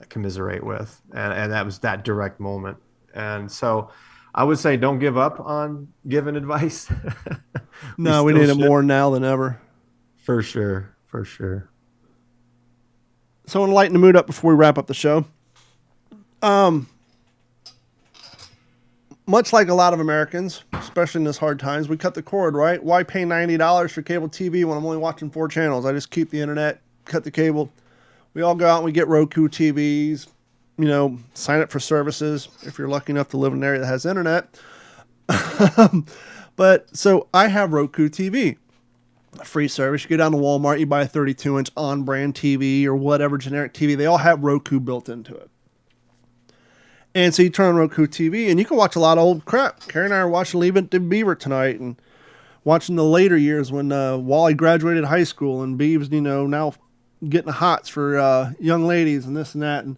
commiserate with. And that was that direct moment. And so I would say don't give up on giving advice. No, we need it more now than ever. For sure. For sure. So I want to lighten the mood up before we wrap up the show. Much like a lot of Americans, especially in this hard times, we cut the cord, right? Why pay $90 for cable TV when I'm only watching 4 channels? I just keep the internet, cut the cable. We all go out and we get Roku TVs, sign up for services if you're lucky enough to live in an area that has internet. But so I have Roku TV. A free service. You go down to Walmart, you buy a 32-inch on-brand TV or whatever generic TV. They all have Roku built into it. And so you turn on Roku TV and you can watch a lot of old crap. Carrie and I are watching Leave It to Beaver tonight and watching the later years when Wally graduated high school and Beaves, now getting the hots for young ladies and this and that. And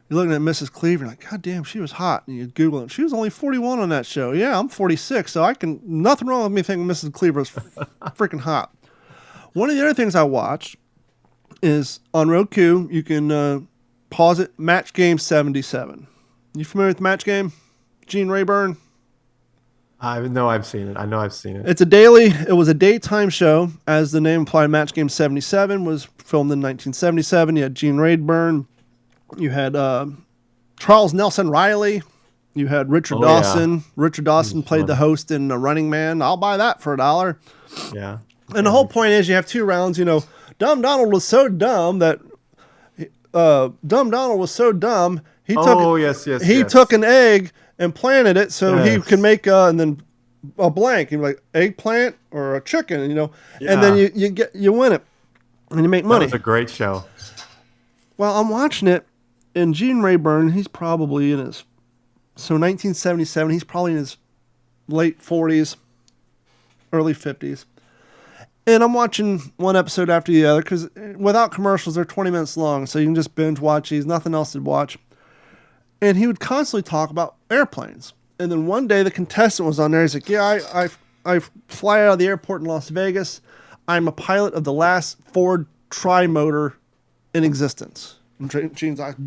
you're looking at Mrs. Cleaver and like, God damn, she was hot. And you Google it. She was only 41 on that show. Yeah, I'm 46, so nothing wrong with me thinking Mrs. Cleaver was freaking hot. One of the other things I watched is on Roku, you can pause it, Match Game 77. You familiar with Match Game? Gene Rayburn. I know I've seen it. I know I've seen it. It was a daytime show, as the name implied. Match Game 77 was filmed in 1977. You had Gene Rayburn. You had Charles Nelson Riley. You had Richard Dawson. Yeah. Richard Dawson played the host in Running Man. I'll buy that for $1. Yeah. And the whole point is you have 2 rounds. You know, Dumb Donald was so dumb that he took an egg and planted it so he could make and then a blank. You're like eggplant or a chicken, you know, and then you win it and you make money. That was a great show. Well, I'm watching it, and Gene Rayburn, he's probably in his 1977. He's probably in his late 40s, early 50s. And I'm watching one episode after the other because without commercials, they're 20 minutes long, so you can just binge watch these. Nothing else to watch. And he would constantly talk about airplanes. And then one day the contestant was on there. He's like, yeah, I fly out of the airport in Las Vegas. I'm a pilot of the last Ford tri-motor in existence. And Gene's like,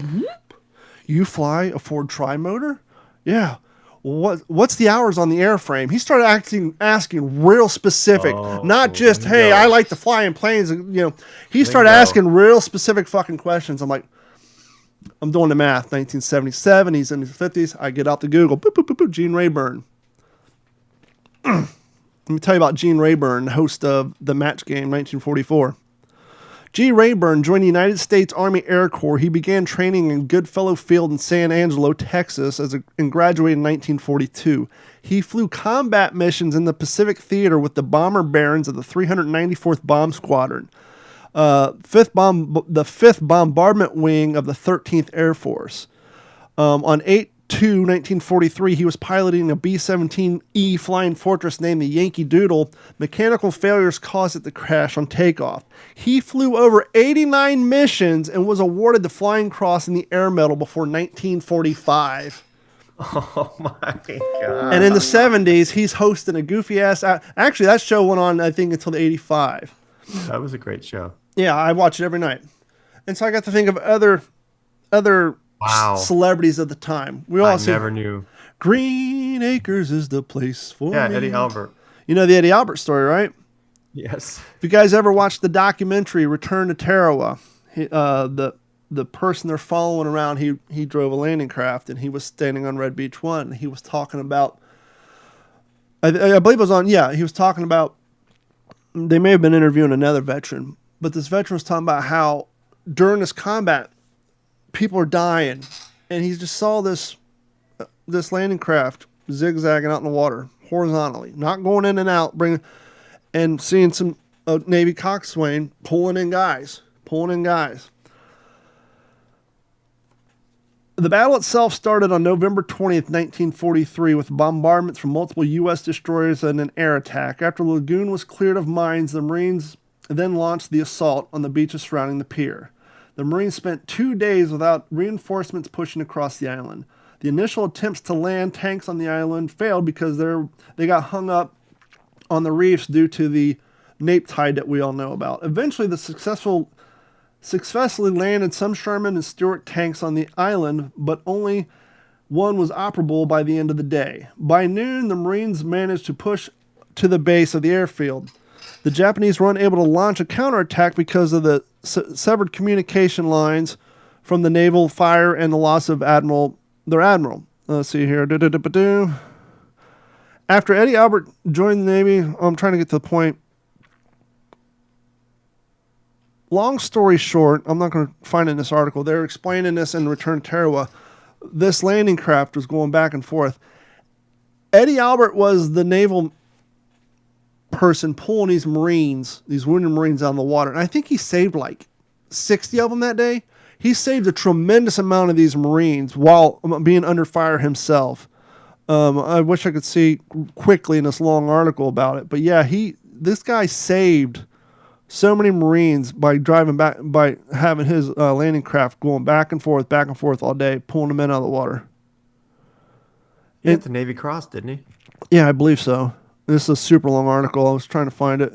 you fly a Ford tri-motor? Yeah. What's the hours on the airframe? He started asking real specific, not just, hey, I like to fly in planes. You know, he started asking real specific fucking questions. I'm like, I'm doing the math. 1977, he's in his 50s. I get out to Google. Boop, boop, boop, boop, Gene Rayburn. Let me tell you about Gene Rayburn, host of The Match Game, 1944. G. Rayburn joined the United States Army Air Corps. He began training in Goodfellow Field in San Angelo, Texas, and graduated in 1942. He flew combat missions in the Pacific Theater with the bomber barons of the 394th Bomb Squadron, the 5th Bombardment Wing of the 13th Air Force. On 8/2/1943, he was piloting a B-17E Flying Fortress named the Yankee Doodle. Mechanical failures caused it to crash on takeoff. He flew over 89 missions and was awarded the Flying Cross and the Air Medal before 1945. Oh my God. And in the 70s, he's hosting a goofy-ass... Actually, that show went on, I think, until the 85. That was a great show. Yeah, I watch it every night. And so I got to think of other celebrities of the time. I never knew. Green Acres is the place for me. Eddie Albert. You know the Eddie Albert story, right? Yes. If you guys ever watched the documentary Return to Tarawa, the person they're following around, he drove a landing craft and he was standing on Red Beach 1. He was talking about, I believe it was on, he was talking about, they may have been interviewing another veteran, but this veteran was talking about how during this combat, people are dying, and he just saw this landing craft zigzagging out in the water horizontally, not going in and out, and seeing some Navy coxswain pulling in guys. The battle itself started on November 20th, 1943, with bombardments from multiple U.S. destroyers and an air attack. After the lagoon was cleared of mines, the Marines then launched the assault on the beaches surrounding the pier. The Marines spent 2 days without reinforcements pushing across the island. The initial attempts to land tanks on the island failed because they got hung up on the reefs due to the nape tide that we all know about. Eventually, the successfully landed some Sherman and Stuart tanks on the island, but only one was operable by the end of the day. By noon, the Marines managed to push to the base of the airfield. The Japanese were unable to launch a counterattack because of the severed communication lines from the naval fire and the loss of their admiral. Let's see here. After Eddie Albert joined the Navy, I'm trying to get to the point. Long story short, I'm not going to find it in this article. They're explaining this in Return to Tarawa. This landing craft was going back and forth. Eddie Albert was the naval person pulling these wounded Marines out of the water. And I think he saved like 60 of them that day. He saved a tremendous amount of these Marines while being under fire himself. I wish I could see quickly in this long article about it. But yeah, this guy saved so many Marines by having his landing craft going back and forth all day, pulling them in out of the water. He got the Navy Cross, didn't he? Yeah, I believe so. This is a super long article. I was trying to find it.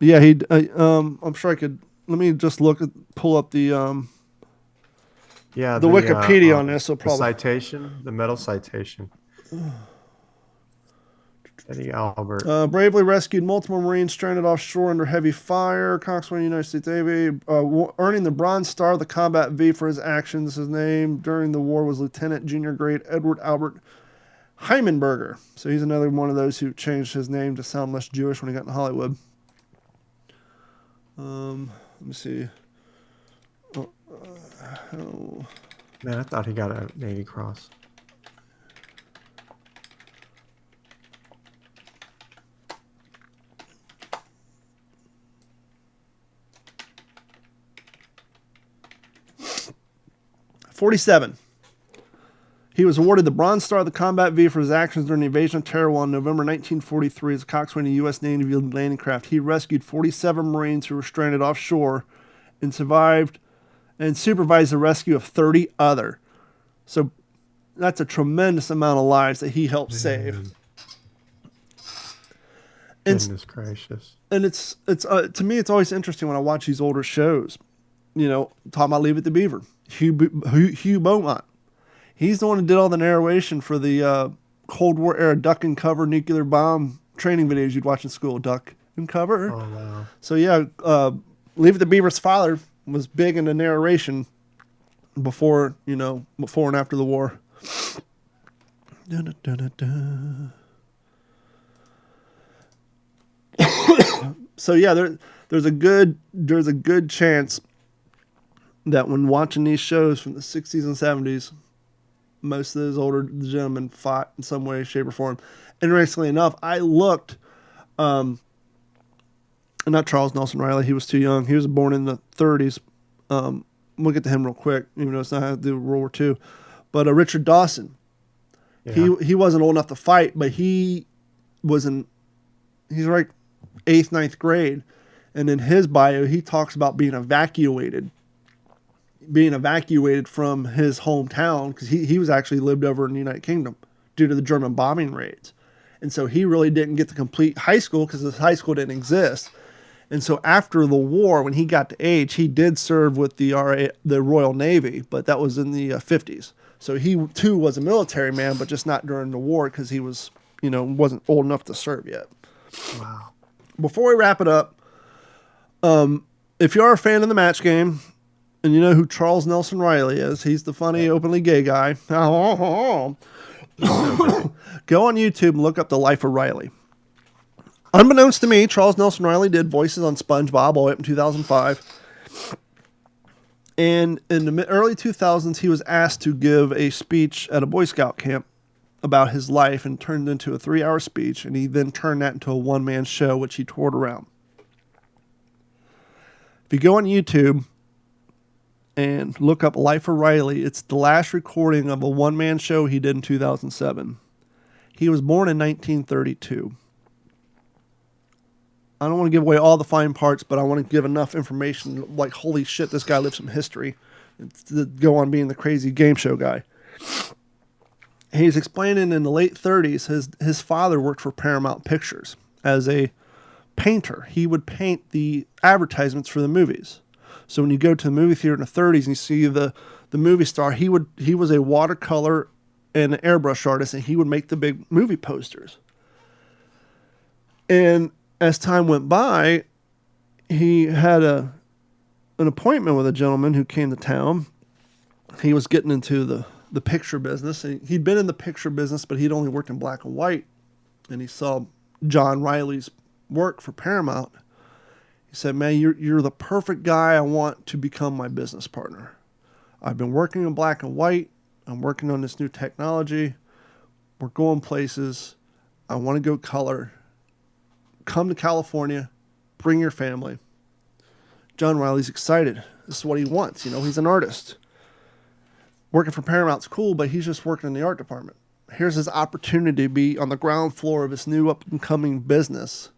Yeah, I'm sure I could. Let me just pull up the Yeah, the Wikipedia on this will the probably. citation, the medal citation. Eddie Albert. Bravely rescued multiple Marines stranded offshore under heavy fire. Coxswain, United States Navy, earning the Bronze Star of the Combat V for his actions. His name during the war was Lieutenant Junior Grade Edward Albert Heimenberger. So he's another one of those who changed his name to sound less Jewish when he got in Hollywood. Let me see. Man, I thought he got a Navy Cross. '47. He was awarded the Bronze Star of the Combat V for his actions during the invasion of Tarawa in November 1943 as a coxswain of U.S. Navy landing craft. He rescued 47 Marines who were stranded offshore and survived and supervised the rescue of 30 other. So that's a tremendous amount of lives that he helped save. Goodness gracious. And it's to me, it's always interesting when I watch these older shows. You know, talking about Leave It to Beaver. Hugh Beaumont. He's the one who did all the narration for the Cold War era duck and cover nuclear bomb training videos you'd watch in school. Duck and cover. Oh, wow. So yeah, Leave It to Beaver's father was big into narration before and after the war. Dun, dun, dun, dun. So yeah, there's a good chance that when watching these shows from the 60s and 70s, most of those older gentlemen fought in some way, shape, or form. Interestingly enough, I looked, not Charles Nelson Riley, he was too young. He was born in the 30s. We'll get to him real quick, even though it's not how to do World War II. But Richard Dawson, Yeah. he wasn't old enough to fight, but he's like 8th, 9th grade. And in his bio, he talks about being evacuated from his hometown because he was actually lived over in the United Kingdom due to the German bombing raids. And so he really didn't get to complete high school because his high school didn't exist. And so after the war, when he got to age, he did serve with the Royal Navy, but that was in the 50s. So he too was a military man, but just not during the war because he was, wasn't old enough to serve yet. Wow. Before we wrap it up, if you are a fan of the Match Game, and you know who Charles Nelson Riley is, he's the funny, openly gay guy. Go on YouTube and look up The Life of Riley. Unbeknownst to me, Charles Nelson Riley did voices on SpongeBob all the way up in 2005. And in the early 2000s, he was asked to give a speech at a Boy Scout camp about his life and turned into a 3-hour speech. And he then turned that into a one-man show, which he toured around. If you go on YouTube and look up Life of Riley, it's the last recording of a one-man show he did in 2007. He was born in 1932. I don't want to give away all the fine parts, but I want to give enough information like, holy shit, this guy lives some history to go on being the crazy game show guy. He's explaining in the late 30s, his father worked for Paramount Pictures as a painter. He would paint the advertisements for the movies. So when you go to the movie theater in the 30s and you see the movie star, he was a watercolor and an airbrush artist, and he would make the big movie posters. And as time went by, he had an appointment with a gentleman who came to town. He was getting into the picture business. And he'd been in the picture business, but he'd only worked in black and white. And he saw John Riley's work for Paramount. He said, man, you're the perfect guy I want to become my business partner. I've been working in black and white. I'm working on this new technology. We're going places. I want to go color. Come to California. Bring your family. John Riley's excited. This is what he wants. He's an artist. Working for Paramount's cool, but he's just working in the art department. Here's his opportunity to be on the ground floor of his new up-and-coming business.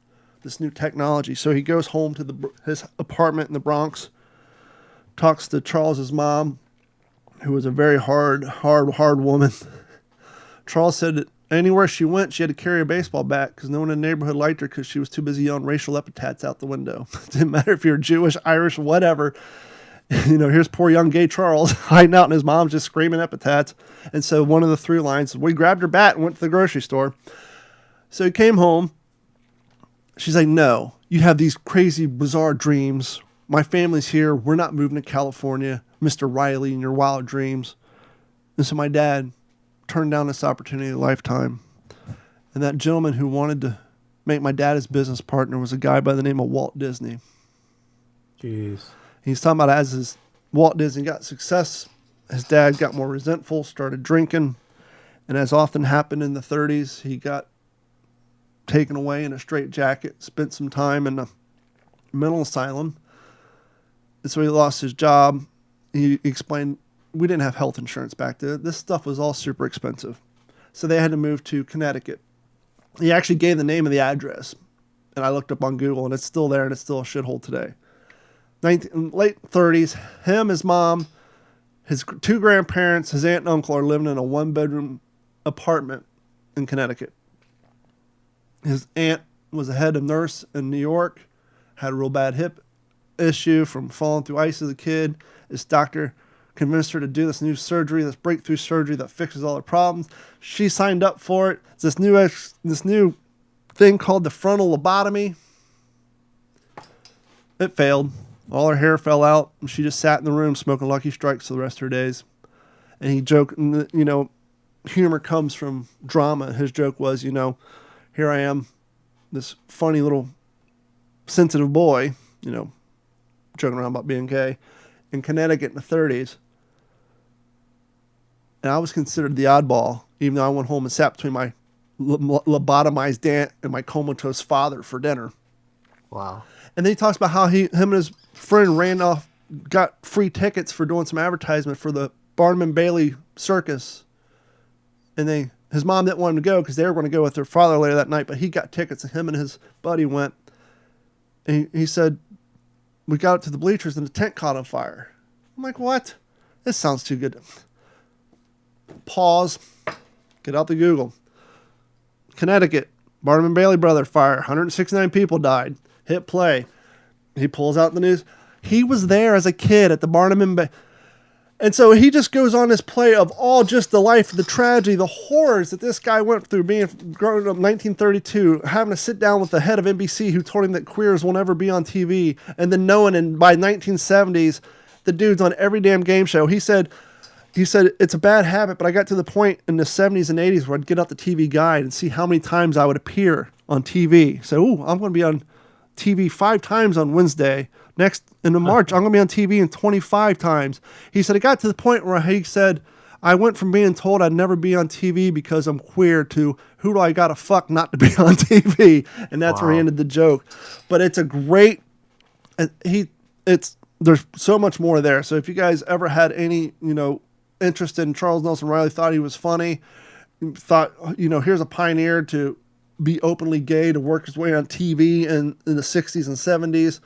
This new technology. So he goes home to his apartment in the Bronx, talks to Charles's mom, who was a very hard woman. Charles said that anywhere she went, she had to carry a baseball bat because no one in the neighborhood liked her because she was too busy yelling racial epithets out the window. It didn't matter if you're Jewish, Irish, whatever. Here's poor young gay Charles hiding out and his mom's just screaming epithets. And so one of the through lines, we grabbed her bat and went to the grocery store. So he came home. She's like, no, you have these crazy, bizarre dreams. My family's here. We're not moving to California, Mr. Riley, in your wild dreams. And so my dad turned down this opportunity of a lifetime. And that gentleman who wanted to make my dad his business partner was a guy by the name of Walt Disney. Jeez. He's talking about as his Walt Disney got success, his dad got more resentful, started drinking. And as often happened in the 30s, he got taken away in a straitjacket, spent some time in a mental asylum. And so he lost his job. He explained, we didn't have health insurance back then. This stuff was all super expensive. So they had to move to Connecticut. He actually gave the name of the address. And I looked up on Google, and it's still there, and it's still a shithole today. Late 30s, him, his mom, his two grandparents, his aunt and uncle are living in a one-bedroom apartment in Connecticut. His aunt was a head of nurse in New York, had a real bad hip issue from falling through ice as a kid. His doctor convinced her to do this new surgery, this breakthrough surgery that fixes all her problems. She signed up for it. It's this new thing called the frontal lobotomy. It failed. All her hair fell out, and she just sat in the room smoking Lucky Strikes for the rest of her days. And he joked, humor comes from drama. His joke was, here I am, this funny little sensitive boy, joking around about being gay, in Connecticut in the 30s. And I was considered the oddball, even though I went home and sat between my lobotomized aunt and my comatose father for dinner. Wow. And then he talks about how him and his friend Randolph got free tickets for doing some advertisement for the Barnum and Bailey circus. And his mom didn't want him to go because they were going to go with their father later that night, but he got tickets, and him and his buddy went. And he said, we got up to the bleachers and the tent caught on fire. I'm like, what? This sounds too good. Pause. Get out the Google. Connecticut, Barnum and Bailey brother fire. 169 people died. Hit play. He pulls out the news. He was there as a kid at the Barnum and Bailey. And so he just goes on this play of all just the life, the tragedy, the horrors that this guy went through growing up in 1932, having to sit down with the head of NBC who told him that queers will never be on TV, and then knowing by 1970s, the dude's on every damn game show. He said, it's a bad habit, but I got to the point in the 70s and 80s where I'd get out the TV guide and see how many times I would appear on TV. So, I'm going to be on TV 5 times on Wednesday. Next, in March, I'm going to be on TV 25 times. He said, it got to the point where he said, I went from being told I'd never be on TV because I'm queer to who do I got to fuck not to be on TV? And that's where he ended the joke. But it's a great, there's so much more there. So if you guys ever had any, interest in Charles Nelson Riley, thought he was funny, thought, here's a pioneer to be openly gay, to work his way on TV in the 60s and 70s.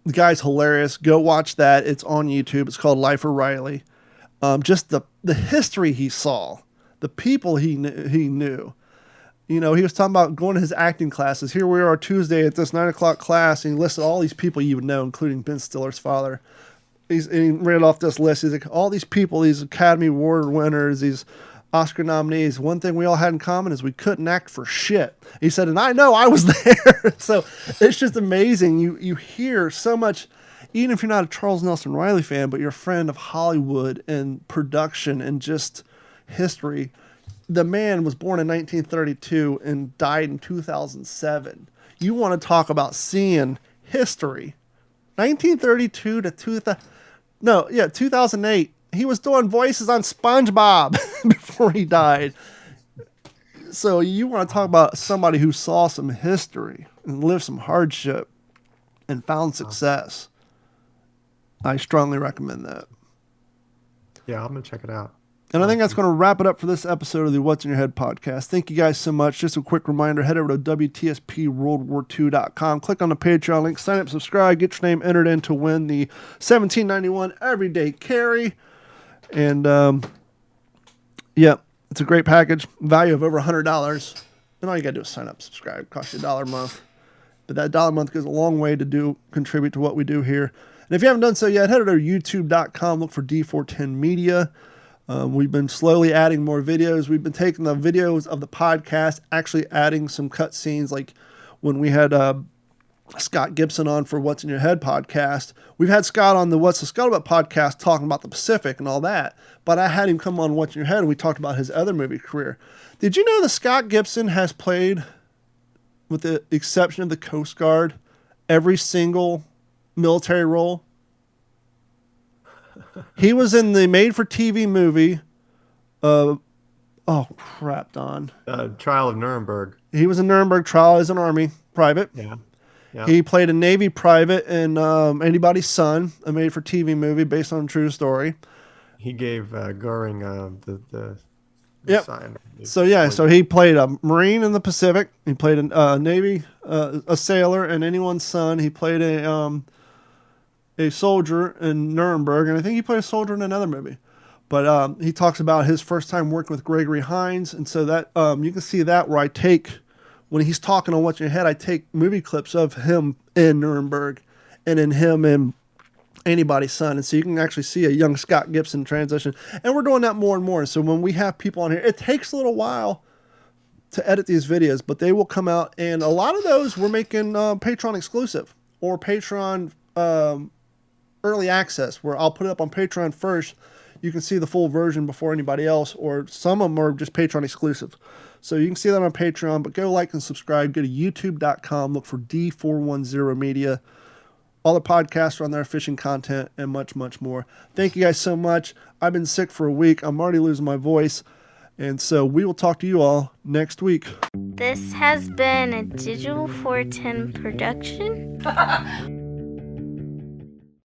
The guy's hilarious. Go watch that. It's on YouTube. It's called Life of Riley. Just the history he saw, the people he knew. He was talking about going to his acting classes. Here we are Tuesday at this 9 o'clock class, and he listed all these people you would know, including Ben Stiller's father. And he read off this list. He's like, all these people, these Academy Award winners, these Oscar nominees, one thing we all had in common is we couldn't act for shit. He said, and I know I was there. So it's just amazing. You hear so much, even if you're not a Charles Nelson Riley fan, but you're a friend of Hollywood and production and just history. The man was born in 1932 and died in 2007. You want to talk about seeing history. 1932 to 2008. He was doing voices on SpongeBob before he died. So you want to talk about somebody who saw some history and lived some hardship and found success. I strongly recommend that. Yeah, I'm going to check it out. And I think that's going to wrap it up for this episode of the What's in Your Head podcast. Thank you guys so much. Just a quick reminder, head over to WTSPWorldWar2.com. Click on the Patreon link, sign up, subscribe, get your name entered in to win the $17.91 everyday carry. And, it's a great package, value of over $100. And all you got to do is sign up, subscribe. It costs you $1 a month. But that $1 a month goes a long way to contribute to what we do here. And if you haven't done so yet, head over to youtube.com, look for D410 Media. We've been slowly adding more videos. We've been taking the videos of the podcast, actually adding some cut scenes, like when we had Scott Gibson on for What's in Your Head podcast. We've had Scott on the What's the Scuttlebutt podcast talking about the Pacific and all that, but I had him come on What's in Your Head and we talked about his other movie career. Did you know that Scott Gibson has played, with the exception of the Coast Guard, every single military role? He was in the made-for-TV movie, oh crap, Don. Trial of Nuremberg. He was in Nuremberg Trial as an Army private. Yeah. He played a Navy private in Anybody's Son, a made-for-TV movie based on a true story. He gave Goering the Yep. sign. So he played a Marine in the Pacific. He played a Navy, a sailor in Anyone's Son. He played a soldier in Nuremberg, and I think he played a soldier in another movie. But he talks about his first time working with Gregory Hines, and so that you can see that where I take, when he's talking on What's in Your Head, I take movie clips of him in Nuremberg and in him in Anybody's Son. And so you can actually see a young Scott Gibson transition. And we're doing that more and more. So when we have people on here, it takes a little while to edit these videos, but they will come out. And a lot of those we're making Patreon exclusive or Patreon early access, where I'll put it up on Patreon first. You can see the full version before anybody else, or some of them are just Patreon exclusive. So you can see that on Patreon, but go like and subscribe. Go to youtube.com, look for D410 Media. All the podcasts are on there, fishing content, and much, much more. Thank you guys so much. I've been sick for a week. I'm already losing my voice. And so we will talk to you all next week. This has been a Digital 410 production.